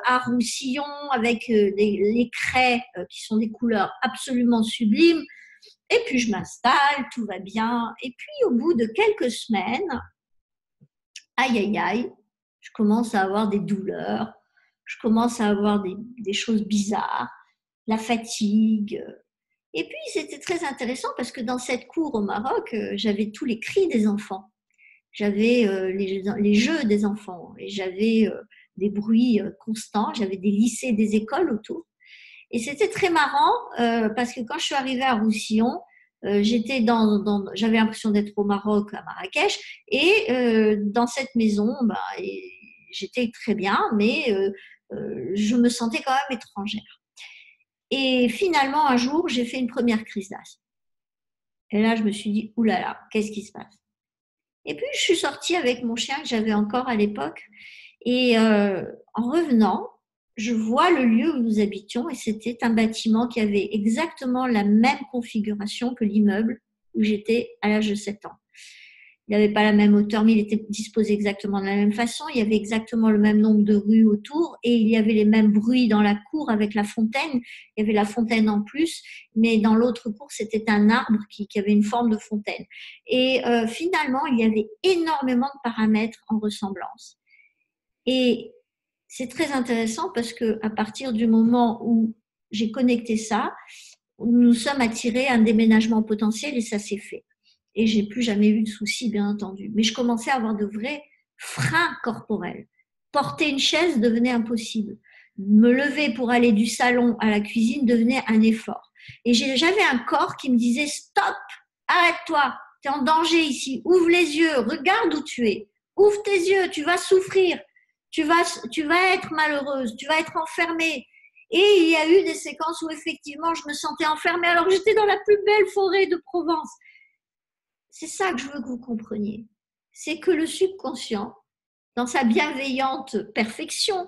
à Roussillon, avec les craies qui sont des couleurs absolument sublimes. Et puis je m'installe, tout va bien. Et puis au bout de quelques semaines, aïe, aïe, aïe, je commence à avoir des douleurs, je commence à avoir des choses bizarres, la fatigue. Et puis, c'était très intéressant parce que dans cette cour au Maroc, j'avais tous les cris des enfants. J'avais les jeux des enfants et j'avais des bruits constants. J'avais des lycées, des écoles autour. Et c'était très marrant parce que quand je suis arrivée à Roussillon, j'avais l'impression d'être au Maroc, à Marrakech, et dans cette maison, j'étais très bien, mais je me sentais quand même étrangère. Et finalement, un jour, j'ai fait une première crise d'asthme. Et là, je me suis dit, oulala, qu'est-ce qui se passe? Et puis, je suis sortie avec mon chien que j'avais encore à l'époque. Et en revenant, je vois le lieu où nous habitions et c'était un bâtiment qui avait exactement la même configuration que l'immeuble où j'étais à l'âge de 7 ans. Il n'avait pas la même hauteur, mais il était disposé exactement de la même façon. Il y avait exactement le même nombre de rues autour et il y avait les mêmes bruits dans la cour avec la fontaine. Il y avait la fontaine en plus, mais dans l'autre cour, c'était un arbre qui avait une forme de fontaine. Et finalement, il y avait énormément de paramètres en ressemblance. Et c'est très intéressant parce que à partir du moment où j'ai connecté ça, nous sommes attirés à un déménagement potentiel et ça s'est fait. Et j'ai plus jamais eu de soucis, bien entendu. Mais je commençais à avoir de vrais freins corporels. Porter une chaise devenait impossible. Me lever pour aller du salon à la cuisine devenait un effort. Et j'avais un corps qui me disait stop, arrête-toi, tu es en danger ici, ouvre les yeux, regarde où tu es, ouvre tes yeux, tu vas souffrir, tu vas être malheureuse, tu vas être enfermée. Et il y a eu des séquences où effectivement je me sentais enfermée alors que j'étais dans la plus belle forêt de Provence. C'est ça que je veux que vous compreniez. C'est que le subconscient, dans sa bienveillante perfection,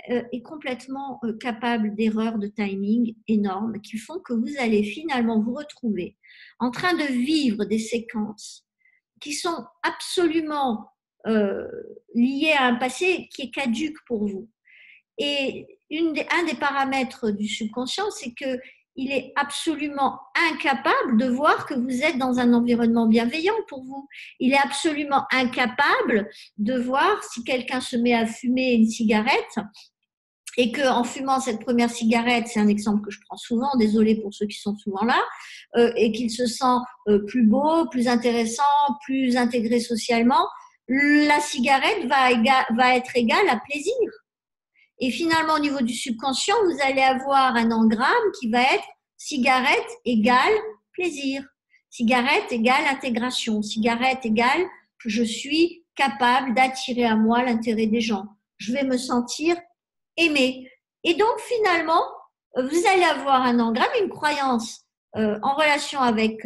est complètement capable d'erreurs de timing énormes qui font que vous allez finalement vous retrouver en train de vivre des séquences qui sont absolument liées à un passé qui est caduque pour vous. Et un des paramètres du subconscient, c'est que il est absolument incapable de voir que vous êtes dans un environnement bienveillant pour vous. Il est absolument incapable de voir si quelqu'un se met à fumer une cigarette et qu'en fumant cette première cigarette, c'est un exemple que je prends souvent, désolé pour ceux qui sont souvent là, et qu'il se sent plus beau, plus intéressant, plus intégré socialement, la cigarette va être égale à plaisir. Et finalement, au niveau du subconscient, vous allez avoir un engramme qui va être cigarette égale plaisir, cigarette égale intégration, cigarette égale je suis capable d'attirer à moi l'intérêt des gens. Je vais me sentir aimé. Et donc, finalement, vous allez avoir un engramme, une croyance en relation avec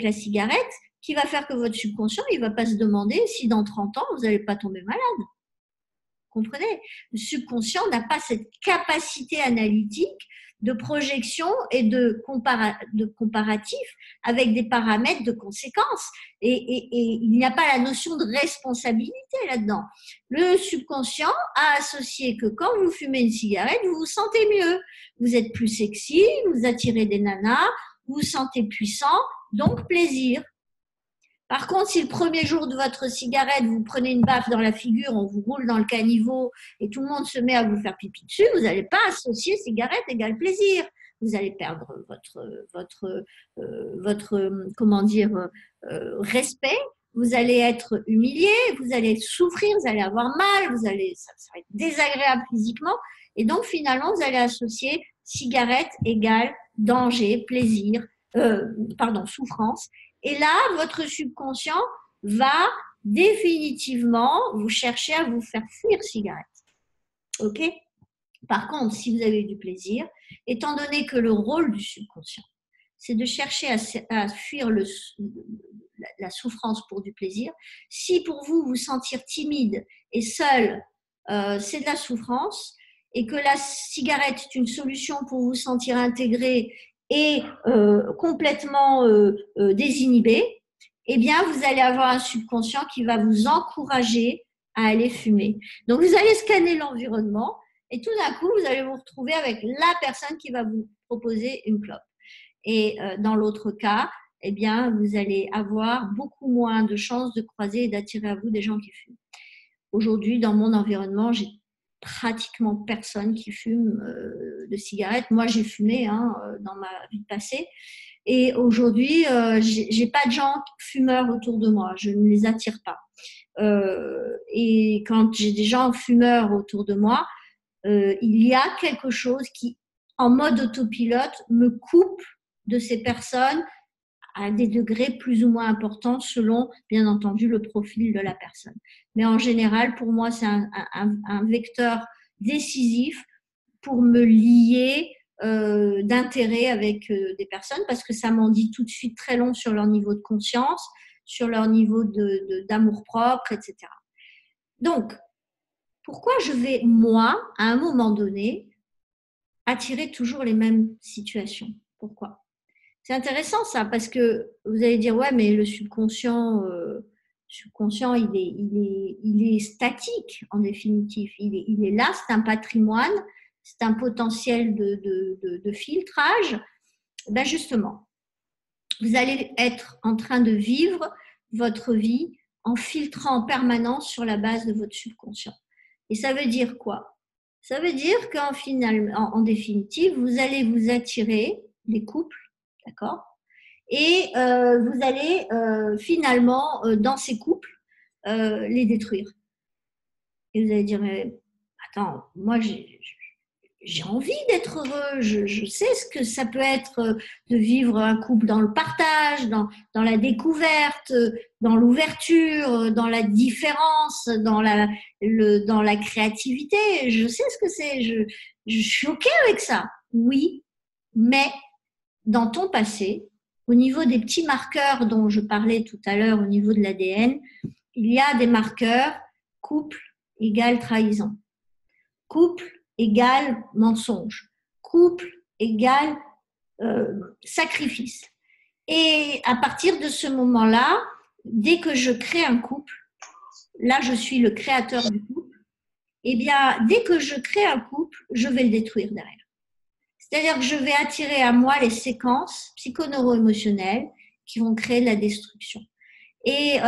la cigarette qui va faire que votre subconscient, il ne va pas se demander si dans 30 ans, vous n'allez pas tomber malade. Comprenez? Le subconscient n'a pas cette capacité analytique de projection et de comparatif avec des paramètres de conséquences. Et il n'y a pas la notion de responsabilité là-dedans. Le subconscient a associé que quand vous fumez une cigarette, vous vous sentez mieux. Vous êtes plus sexy, vous attirez des nanas, vous vous sentez puissant, donc plaisir. Par contre, si le premier jour de votre cigarette, vous prenez une baffe dans la figure, on vous roule dans le caniveau et tout le monde se met à vous faire pipi dessus, vous n'allez pas associer cigarette égale plaisir. Vous allez perdre votre comment dire, respect, vous allez être humilié, vous allez souffrir, vous allez avoir mal, ça va être désagréable physiquement. Et donc, finalement, vous allez associer cigarette égale danger, plaisir, souffrance. Et là, votre subconscient va définitivement vous chercher à vous faire fuir cigarette. OK? Par contre, si vous avez du plaisir, étant donné que le rôle du subconscient, c'est de chercher à fuir la souffrance pour du plaisir, si pour vous, vous sentir timide et seul, c'est de la souffrance, et que la cigarette est une solution pour vous sentir intégré et complètement désinhibé, eh bien, vous allez avoir un subconscient qui va vous encourager à aller fumer. Donc, vous allez scanner l'environnement et tout d'un coup, vous allez vous retrouver avec la personne qui va vous proposer une clope. Et dans l'autre cas, eh bien, vous allez avoir beaucoup moins de chances de croiser et d'attirer à vous des gens qui fument. Aujourd'hui, dans mon environnement, j'ai pratiquement personne qui fume de cigarettes. Moi, j'ai fumé dans ma vie passée. Et aujourd'hui, j'ai pas de gens fumeurs autour de moi. Je ne les attire pas. Et quand j'ai des gens fumeurs autour de moi, il y a quelque chose qui, en mode autopilote, me coupe de ces personnes à des degrés plus ou moins importants selon, bien entendu, le profil de la personne. Mais en général, pour moi, c'est un vecteur décisif pour me lier d'intérêt avec des personnes parce que ça m'en dit tout de suite très long sur leur niveau de conscience, sur leur niveau d'amour-propre, etc. Donc, pourquoi je vais, moi, à un moment donné, attirer toujours les mêmes situations? Pourquoi? C'est intéressant ça, parce que vous allez dire, ouais, mais le subconscient, il est statique en définitive. Il est là, c'est un patrimoine, c'est un potentiel de filtrage. Ben justement, vous allez être en train de vivre votre vie en filtrant en permanence sur la base de votre subconscient. Et ça veut dire quoi? Ça veut dire en définitive, vous allez vous attirer des couples, d'accord? Et vous allez finalement, dans ces couples, les détruire. Et vous allez dire, mais attends, moi j'ai envie d'être heureux, je sais ce que ça peut être de vivre un couple dans le partage, dans la découverte, dans l'ouverture, dans la différence, dans la créativité. Je sais ce que c'est, je suis OK avec ça. Oui, mais dans ton passé, au niveau des petits marqueurs dont je parlais tout à l'heure, au niveau de l'ADN, il y a des marqueurs couple égale trahison, couple égale mensonge, couple égale sacrifice. Et à partir de ce moment-là, dès que je crée un couple, là je suis le créateur du couple, et bien dès que je crée un couple, je vais le détruire derrière. C'est-à-dire que je vais attirer à moi les séquences psychoneuro-émotionnelles qui vont créer de la destruction. Et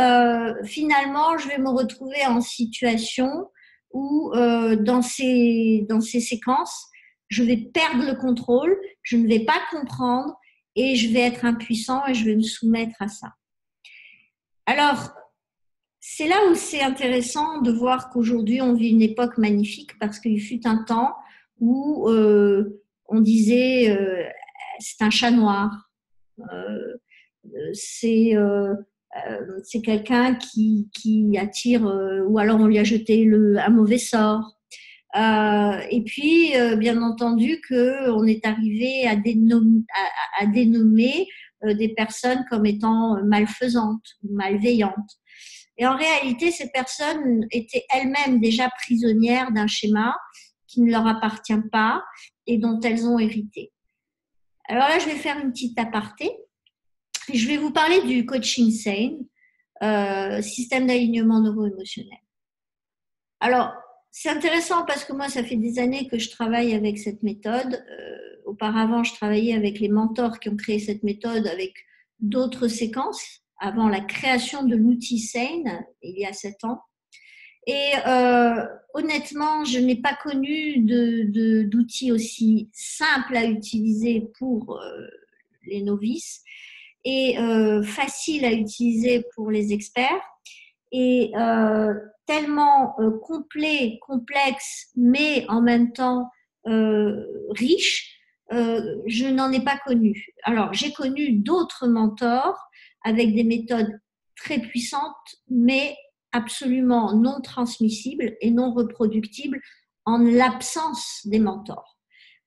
finalement, je vais me retrouver en situation où dans ces séquences, je vais perdre le contrôle, je ne vais pas comprendre et je vais être impuissant et je vais me soumettre à ça. Alors, c'est là où c'est intéressant de voir qu'aujourd'hui, on vit une époque magnifique parce qu'il fut un temps où on disait c'est un chat noir, c'est quelqu'un qui attire, ou alors on lui a jeté un mauvais sort. Et puis, bien entendu, qu'on est arrivé à dénommer des personnes comme étant malfaisantes ou malveillantes. Et en réalité, ces personnes étaient elles-mêmes déjà prisonnières d'un schéma qui ne leur appartient pas et dont elles ont hérité. Alors là, je vais faire une petite aparté. Je vais vous parler du coaching SANE, système d'alignement neuro-émotionnel. Alors, c'est intéressant parce que moi, ça fait des années que je travaille avec cette méthode. Auparavant, je travaillais avec les mentors qui ont créé cette méthode avec d'autres séquences avant la création de l'outil SANE, il y a 7 ans. Et honnêtement, je n'ai pas connu d'outils aussi simples à utiliser pour les novices et facile à utiliser pour les experts et tellement complet, complexe, mais en même temps riche, je n'en ai pas connu. Alors, j'ai connu d'autres mentors avec des méthodes très puissantes, mais absolument non transmissibles et non reproductibles en l'absence des mentors.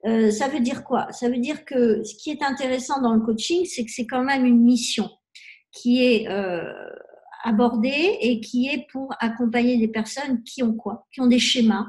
Ça veut dire quoi? Ça veut dire que ce qui est intéressant dans le coaching, c'est que c'est quand même une mission qui est abordée et qui est pour accompagner des personnes qui ont quoi? Qui ont des schémas,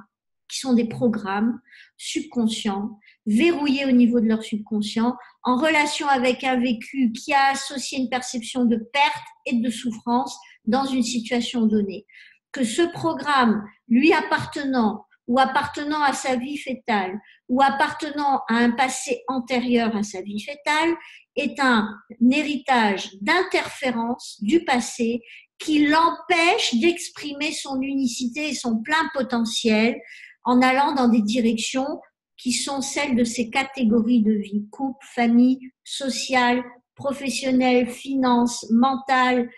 qui sont des programmes subconscients, verrouillés au niveau de leur subconscient, en relation avec un vécu qui a associé une perception de perte et de souffrance dans une situation donnée. Que ce programme, lui appartenant ou appartenant à sa vie fœtale ou appartenant à un passé antérieur à sa vie fœtale, est un héritage d'interférence du passé qui l'empêche d'exprimer son unicité et son plein potentiel en allant dans des directions qui sont celles de ces catégories de vie: couple, famille, sociale, professionnelle, finance, mentale,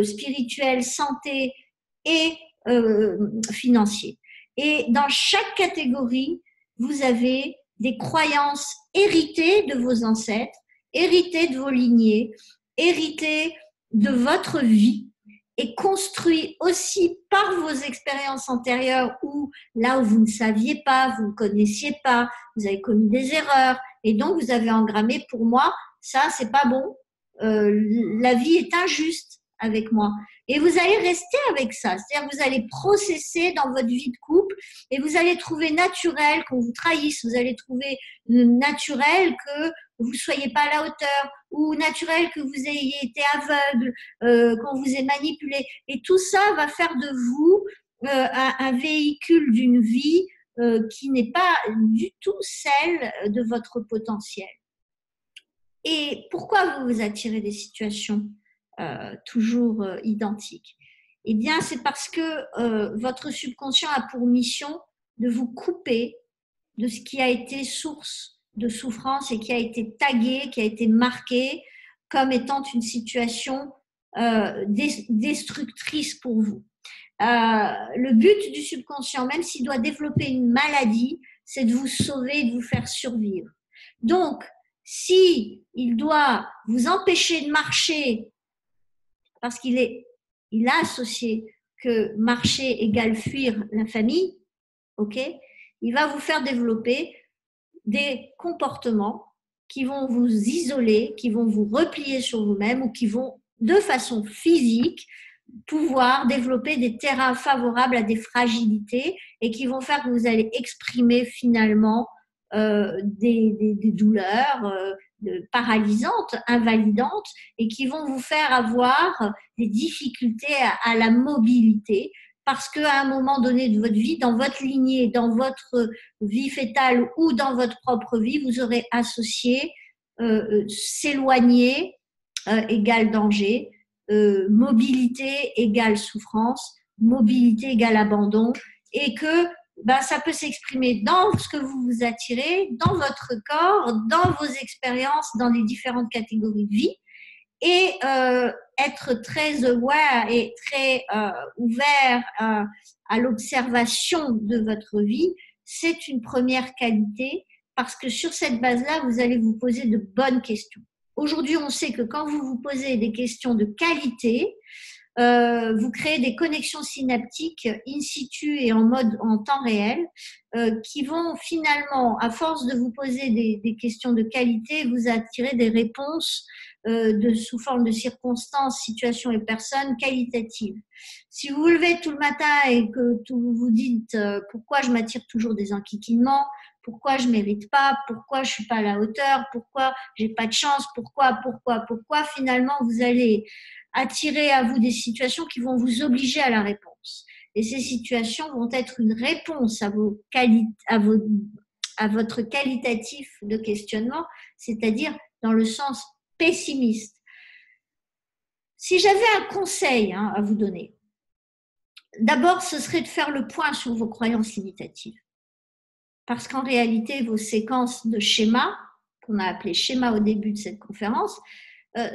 spirituelle, santé et financier. Et dans chaque catégorie, vous avez des croyances héritées de vos ancêtres, héritées de vos lignées, héritées de votre vie est construit aussi par vos expériences antérieures ou là où vous ne saviez pas, vous ne connaissiez pas, vous avez commis des erreurs et donc vous avez engrammé pour moi, ça c'est pas bon, la vie est injuste avec moi. Et vous allez rester avec ça, c'est-à-dire que vous allez processer dans votre vie de couple et vous allez trouver naturel qu'on vous trahisse, vous allez trouver naturel que vous ne soyez pas à la hauteur ou naturel que vous ayez été aveugle, qu'on vous ait manipulé. Et tout ça va faire de vous un véhicule d'une vie qui n'est pas du tout celle de votre potentiel. Et pourquoi vous vous attirez des situations toujours identiques? Eh bien, c'est parce que votre subconscient a pour mission de vous couper de ce qui a été source de souffrance et qui a été tagué, qui a été marqué comme étant une situation destructrice pour vous. Le but du subconscient, même s'il doit développer une maladie, c'est de vous sauver et de vous faire survivre. Donc, si il doit vous empêcher de marcher parce qu'il a associé que marcher égale fuir la famille, ok, il va vous faire développer des comportements qui vont vous isoler, qui vont vous replier sur vous-même ou qui vont, de façon physique, pouvoir développer des terrains favorables à des fragilités et qui vont faire que vous allez exprimer finalement des douleurs paralysantes, invalidantes et qui vont vous faire avoir des difficultés à la mobilité parce qu'à un moment donné de votre vie, dans votre lignée, dans votre vie fœtale ou dans votre propre vie, vous aurez associé s'éloigner égale danger, mobilité égale souffrance, mobilité égale abandon et que ça peut s'exprimer dans ce que vous vous attirez, dans votre corps, dans vos expériences, dans les différentes catégories de vie et être très aware et très ouvert à l'observation de votre vie, c'est une première qualité parce que sur cette base-là, vous allez vous poser de bonnes questions. Aujourd'hui, on sait que quand vous vous posez des questions de qualité, vous créez des connexions synaptiques in situ et en temps réel qui vont finalement, à force de vous poser des questions de qualité, vous attirer des réponses sous forme de circonstances, situations et personnes qualitatives. Si vous vous levez tout le matin et que vous vous dites pourquoi je m'attire toujours des enquiquinements, pourquoi je mérite pas, pourquoi je suis pas à la hauteur, pourquoi j'ai pas de chance, pourquoi, finalement vous allez attirer à vous des situations qui vont vous obliger à la réponse. Et ces situations vont être une réponse à votre qualitatif de questionnement, c'est-à-dire dans le sens pessimiste. Si j'avais un conseil à vous donner, d'abord, ce serait de faire le point sur vos croyances limitatives. Parce qu'en réalité, vos séquences de schémas, qu'on a appelées schémas au début de cette conférence,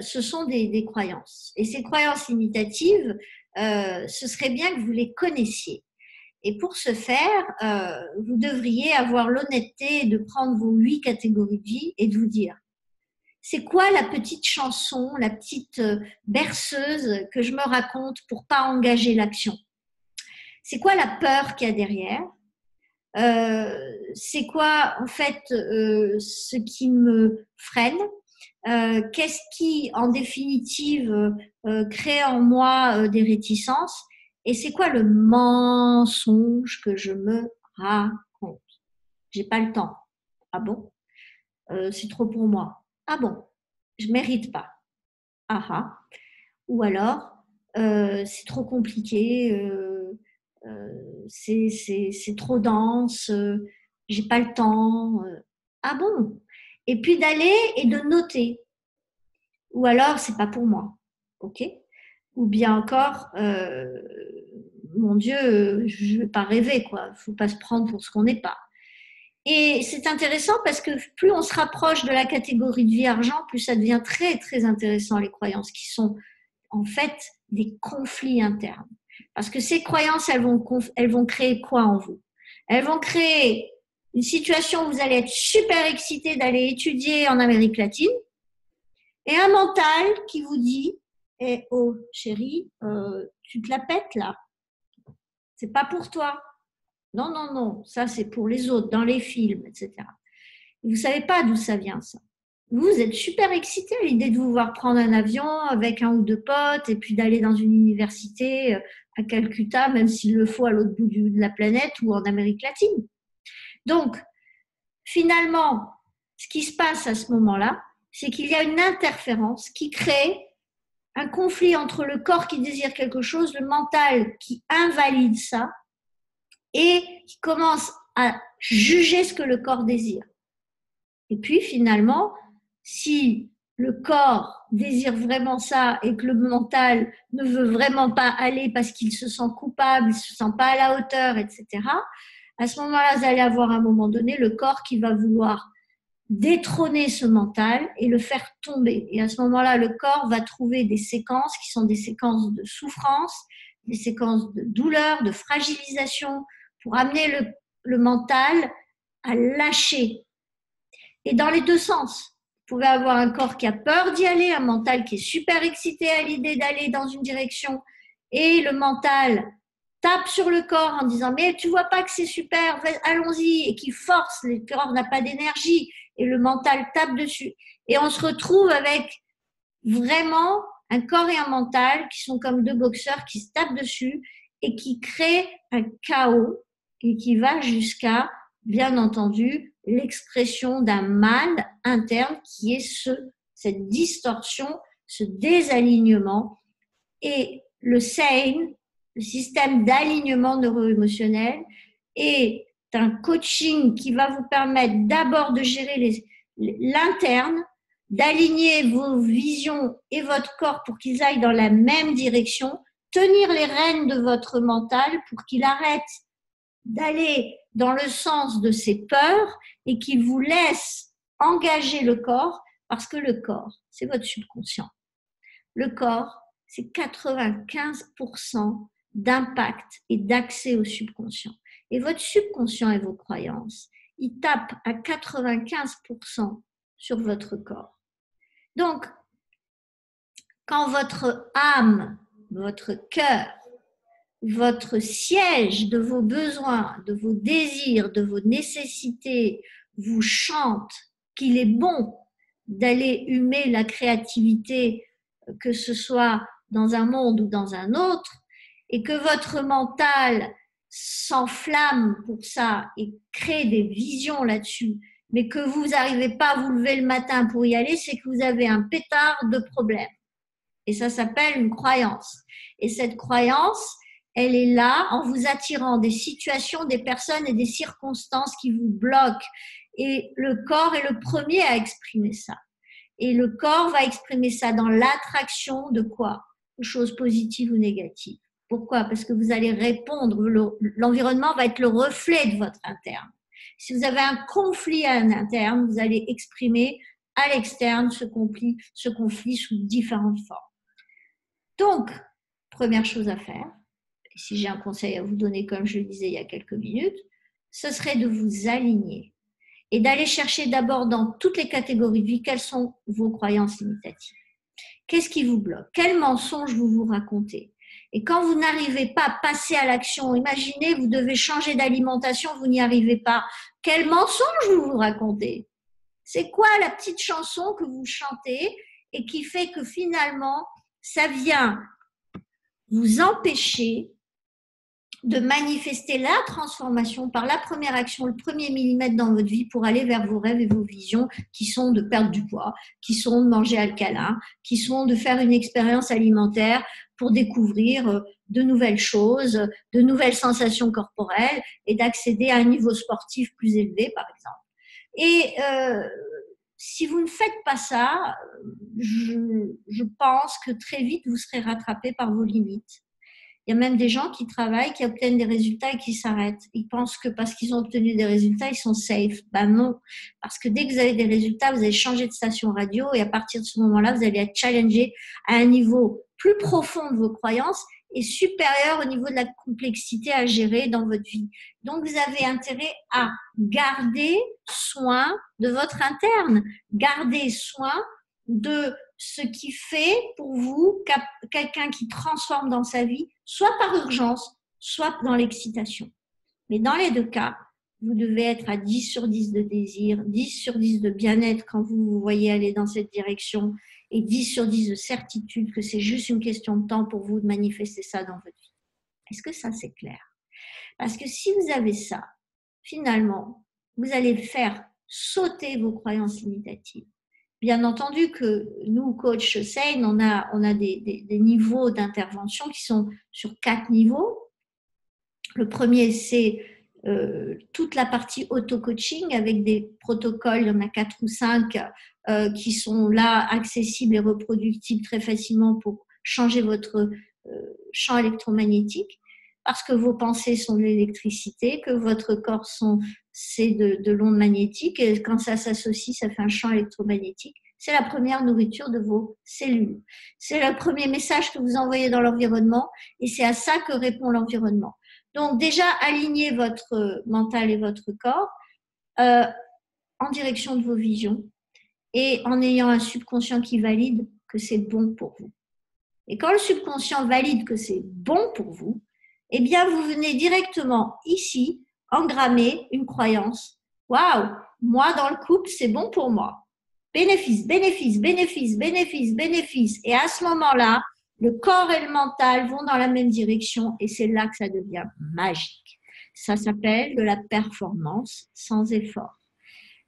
ce sont des croyances. Et ces croyances limitatives, ce serait bien que vous les connaissiez. Et pour ce faire, vous devriez avoir l'honnêteté de prendre vos 8 catégories de vie et de vous dire, c'est quoi la petite chanson, la petite berceuse que je me raconte pour pas engager l'action? C'est quoi la peur qu'il y a derrière? C'est quoi en fait ce qui me freine? Qu'est-ce qui, en définitive, crée en moi des réticences? Et c'est quoi le mensonge que je me raconte? J'ai pas le temps. Ah bon? C'est trop pour moi. Ah bon? Je mérite pas. Ah ah. Ou alors, c'est trop compliqué, c'est trop dense, j'ai pas le temps. Ah bon? Et puis d'aller et de noter. Ou alors, c'est pas pour moi. OK? Ou bien encore, mon Dieu, je ne vais pas rêver, quoi. Il ne faut pas se prendre pour ce qu'on n'est pas. Et c'est intéressant parce que plus on se rapproche de la catégorie de vie argent, plus ça devient très, très intéressant, les croyances qui sont en fait des conflits internes. Parce que ces croyances, elles vont créer quoi en vous? Elles vont créer une situation où vous allez être super excité d'aller étudier en Amérique latine et un mental qui vous dit Eh oh, chérie, tu te la pètes là. C'est pas pour toi. Non, non, non, ça c'est pour les autres, dans les films, etc. Vous savez pas d'où ça vient, ça. Vous êtes super excité à l'idée de vous voir prendre un avion avec un ou deux potes et puis d'aller dans une université à Calcutta, même s'il le faut à l'autre bout de la planète ou en Amérique latine. Donc, finalement, ce qui se passe à ce moment-là, c'est qu'il y a une interférence qui crée un conflit entre le corps qui désire quelque chose, le mental qui invalide ça et qui commence à juger ce que le corps désire. Et puis finalement, si le corps désire vraiment ça et que le mental ne veut vraiment pas aller parce qu'il se sent coupable, il ne se sent pas à la hauteur, etc., à ce moment-là, vous allez avoir à un moment donné le corps qui va vouloir détrôner ce mental et le faire tomber. Et à ce moment-là, le corps va trouver des séquences qui sont des séquences de souffrance, des séquences de douleur, de fragilisation, pour amener le mental à lâcher. Et dans les deux sens. Vous pouvez avoir un corps qui a peur d'y aller, un mental qui est super excité à l'idée d'aller dans une direction, et le mental tape sur le corps en disant mais tu vois pas que c'est super, allons-y, et qui force, le corps n'a pas d'énergie, et le mental tape dessus. Et on se retrouve avec vraiment un corps et un mental qui sont comme deux boxeurs qui se tapent dessus et qui créent un chaos et qui va jusqu'à, bien entendu, l'expression d'un mal interne qui est cette distorsion, ce désalignement. Et le SANE, le système d'alignement neuro-émotionnel, est un coaching qui va vous permettre d'abord de gérer l'interne, d'aligner vos visions et votre corps pour qu'ils aillent dans la même direction, tenir les rênes de votre mental pour qu'il arrête d'aller dans le sens de ses peurs et qu'il vous laisse engager le corps, parce que le corps, c'est votre subconscient. Le corps, c'est 95% d'impact et d'accès au subconscient. Et votre subconscient et vos croyances, ils tapent à 95% sur votre corps. Donc, quand votre âme, votre cœur, votre siège de vos besoins, de vos désirs, de vos nécessités vous chante qu'il est bon d'aller humer la créativité, que ce soit dans un monde ou dans un autre, et que votre mental s'enflamme pour ça et crée des visions là-dessus, mais que vous n'arrivez pas à vous lever le matin pour y aller, c'est que vous avez un pétard de problème. Et ça s'appelle une croyance. Et cette croyance, elle est là en vous attirant des situations, des personnes et des circonstances qui vous bloquent. Et le corps est le premier à exprimer ça. Et le corps va exprimer ça dans l'attraction de quoi? De choses positives ou négatives. Pourquoi? Parce que vous allez répondre, l'environnement va être le reflet de votre interne. Si vous avez un conflit à l'interne, vous allez exprimer à l'externe ce conflit sous différentes formes. Donc, première chose à faire, et si j'ai un conseil à vous donner, comme je le disais il y a quelques minutes, ce serait de vous aligner et d'aller chercher d'abord dans toutes les catégories de vie quelles sont vos croyances limitatives. Qu'est-ce qui vous bloque? Quels mensonges vous racontez? Et quand vous n'arrivez pas à passer à l'action, imaginez, vous devez changer d'alimentation, vous n'y arrivez pas. Quels mensonges vous racontez? C'est quoi la petite chanson que vous chantez et qui fait que finalement, ça vient vous empêcher de manifester la transformation par la première action, le premier millimètre dans votre vie pour aller vers vos rêves et vos visions qui sont de perdre du poids, qui sont de manger alcalin, qui sont de faire une expérience alimentaire pour découvrir de nouvelles choses, de nouvelles sensations corporelles et d'accéder à un niveau sportif plus élevé, par exemple. Et si vous ne faites pas ça, je pense que très vite, vous serez rattrapé par vos limites. Il y a même des gens qui travaillent, qui obtiennent des résultats et qui s'arrêtent. Ils pensent que parce qu'ils ont obtenu des résultats, ils sont safe. Ben non, parce que dès que vous avez des résultats, vous allez changer de station radio et à partir de ce moment-là, vous allez être challengé à un niveau plus profond de vos croyances et supérieur au niveau de la complexité à gérer dans votre vie. Donc, vous avez intérêt à garder soin de votre interne, garder soin de ce qui fait pour vous quelqu'un qui transforme dans sa vie, soit par urgence, soit dans l'excitation. Mais dans les deux cas, vous devez être à 10 sur 10 de désir, 10 sur 10 de bien-être quand vous vous voyez aller dans cette direction et 10 sur 10 de certitude que c'est juste une question de temps pour vous de manifester ça dans votre vie. Est-ce que ça, c'est clair? Parce que si vous avez ça, finalement, vous allez faire sauter vos croyances limitatives. Bien entendu que nous, coach Sane, on a des niveaux d'intervention qui sont sur 4 niveaux. Le premier, c'est toute la partie auto-coaching avec des protocoles, il y en a 4 ou 5 qui sont là, accessibles et reproductibles très facilement pour changer votre champ électromagnétique, parce que vos pensées sont de l'électricité, que votre corps c'est de l'onde magnétique, et quand ça s'associe, ça fait un champ électromagnétique. C'est la première nourriture de vos cellules. C'est le premier message que vous envoyez dans l'environnement, et c'est à ça que répond l'environnement. Donc déjà, alignez votre mental et votre corps en direction de vos visions et en ayant un subconscient qui valide que c'est bon pour vous. Et quand le subconscient valide que c'est bon pour vous, eh bien, vous venez directement ici engrammer une croyance. Waouh, moi dans le couple, c'est bon pour moi. Bénéfice, bénéfice, bénéfice, bénéfice, bénéfice. Et à ce moment-là, le corps et le mental vont dans la même direction et c'est là que ça devient magique. Ça s'appelle de la performance sans effort.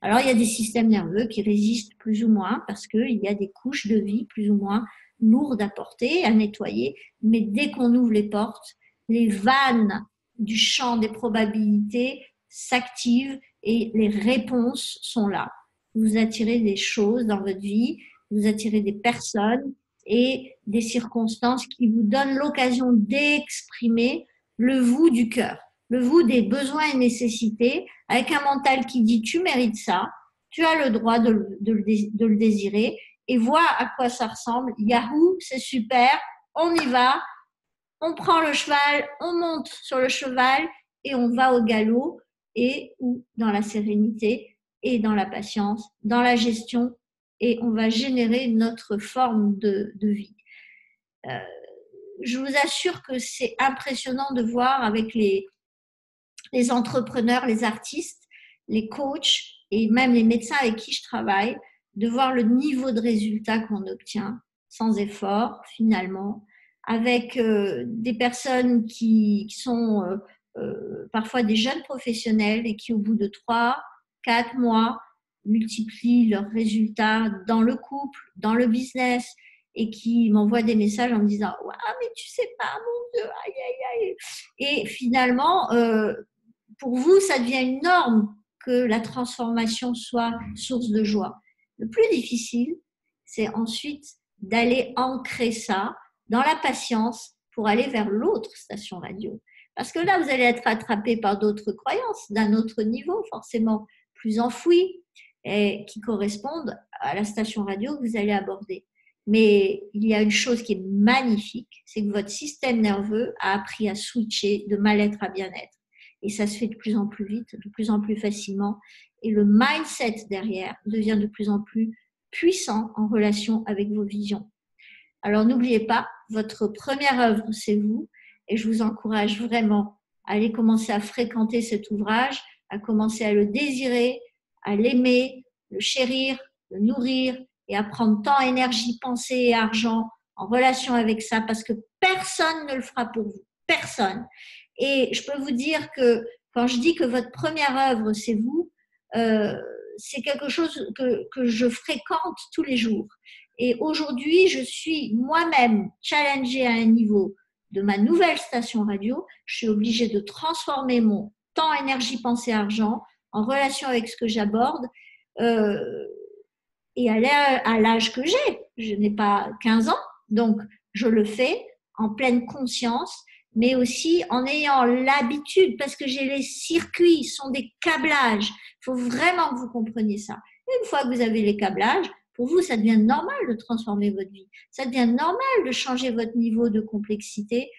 Alors, il y a des systèmes nerveux qui résistent plus ou moins parce qu'il y a des couches de vie plus ou moins lourdes à porter, à nettoyer. Mais dès qu'on ouvre les portes, les vannes du champ des probabilités s'activent et les réponses sont là. Vous attirez des choses dans votre vie, vous attirez des personnes et des circonstances qui vous donnent l'occasion d'exprimer le vous du cœur, le vous des besoins et nécessités, avec un mental qui dit tu mérites ça, tu as le droit de le désirer et vois à quoi ça ressemble. Yahoo, c'est super, on y va, on prend le cheval, on monte sur le cheval et on va au galop et ou dans la sérénité et dans la patience, dans la gestion et on va générer notre forme de vie. Je vous assure que c'est impressionnant de voir avec les entrepreneurs, les artistes, les coachs et même les médecins avec qui je travaille, de voir le niveau de résultat qu'on obtient sans effort finalement, avec des personnes qui sont parfois des jeunes professionnels et qui au bout de 3, 4 mois multiplient leurs résultats dans le couple, dans le business et qui m'envoient des messages en me disant « Ah, mais tu sais pas, mon Dieu, aïe, aïe, aïe !» Et finalement, pour vous, ça devient une norme que la transformation soit source de joie. Le plus difficile, c'est ensuite d'aller ancrer ça dans la patience pour aller vers l'autre station radio. Parce que là, vous allez être attrapé par d'autres croyances d'un autre niveau, forcément plus enfouies, et qui correspondent à la station radio que vous allez aborder. Mais il y a une chose qui est magnifique, c'est que votre système nerveux a appris à switcher de mal-être à bien-être. Et ça se fait de plus en plus vite, de plus en plus facilement. Et le mindset derrière devient de plus en plus puissant en relation avec vos visions. Alors n'oubliez pas, votre première œuvre, c'est vous. Et je vous encourage vraiment à aller commencer à fréquenter cet ouvrage, à commencer à le désirer, à l'aimer, le chérir, le nourrir et à prendre temps, énergie, pensée et argent en relation avec ça parce que personne ne le fera pour vous. Personne. Et je peux vous dire que quand je dis que votre première œuvre, c'est vous, c'est quelque chose que je fréquente tous les jours. Et aujourd'hui, je suis moi-même challengée à un niveau de ma nouvelle station radio. Je suis obligée de transformer mon temps, énergie, pensée, argent en relation avec ce que j'aborde. Et à l'âge que j'ai, je n'ai pas 15 ans, donc je le fais en pleine conscience, mais aussi en ayant l'habitude, parce que j'ai les circuits, ce sont des câblages. Il faut vraiment que vous compreniez ça. Et une fois que vous avez les câblages, pour vous, ça devient normal de transformer votre vie. Ça devient normal de changer votre niveau de complexité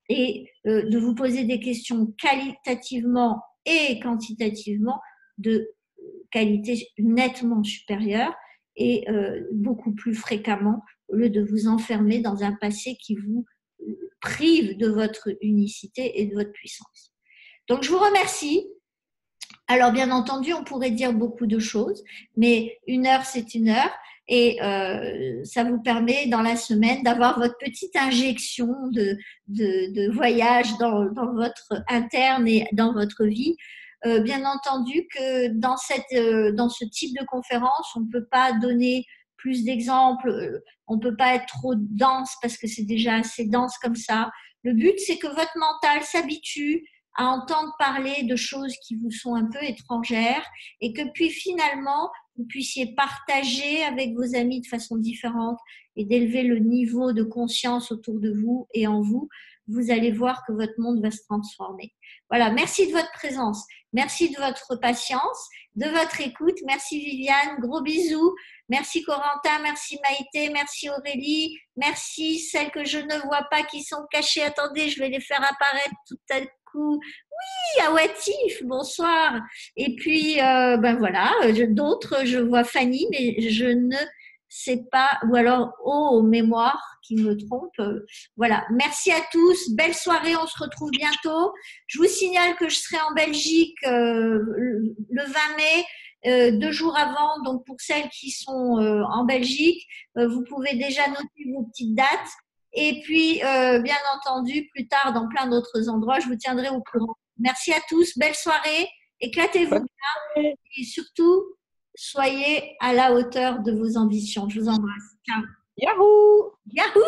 et de vous poser des questions qualitativement et quantitativement de qualité nettement supérieure. et beaucoup plus fréquemment, au lieu de vous enfermer dans un passé qui vous prive de votre unicité et de votre puissance. Donc, je vous remercie. Alors, bien entendu, on pourrait dire beaucoup de choses, mais 1 heure, c'est 1 heure. Et ça vous permet dans la semaine d'avoir votre petite injection de voyage dans votre interne et dans votre vie. Bien entendu que dans ce type de conférence, on ne peut pas donner plus d'exemples, on ne peut pas être trop dense parce que c'est déjà assez dense comme ça. Le but, c'est que votre mental s'habitue à entendre parler de choses qui vous sont un peu étrangères et que puis finalement, vous puissiez partager avec vos amis de façon différente et d'élever le niveau de conscience autour de vous et en vous, vous allez voir que votre monde va se transformer. Voilà, merci de votre présence, merci de votre patience, de votre écoute, merci Viviane, gros bisous, merci Corentin, merci Maïté, merci Aurélie, merci celles que je ne vois pas qui sont cachées, attendez, je vais les faire apparaître tout à coup. Oui, Awatif, bonsoir. Et puis, ben voilà, d'autres, je vois Fanny, mais je ne sais pas, ou alors, oh, mémoire qui me trompe. Voilà, merci à tous, belle soirée, on se retrouve bientôt. Je vous signale que je serai en Belgique le 20 mai. 2 jours avant, donc pour celles qui sont en Belgique, vous pouvez déjà noter vos petites dates. Et puis, bien entendu, plus tard, dans plein d'autres endroits, je vous tiendrai au courant. Merci à tous, belle soirée, éclatez-vous bien et surtout, soyez à la hauteur de vos ambitions. Je vous embrasse. Ciao. Yahoo! Yahoo!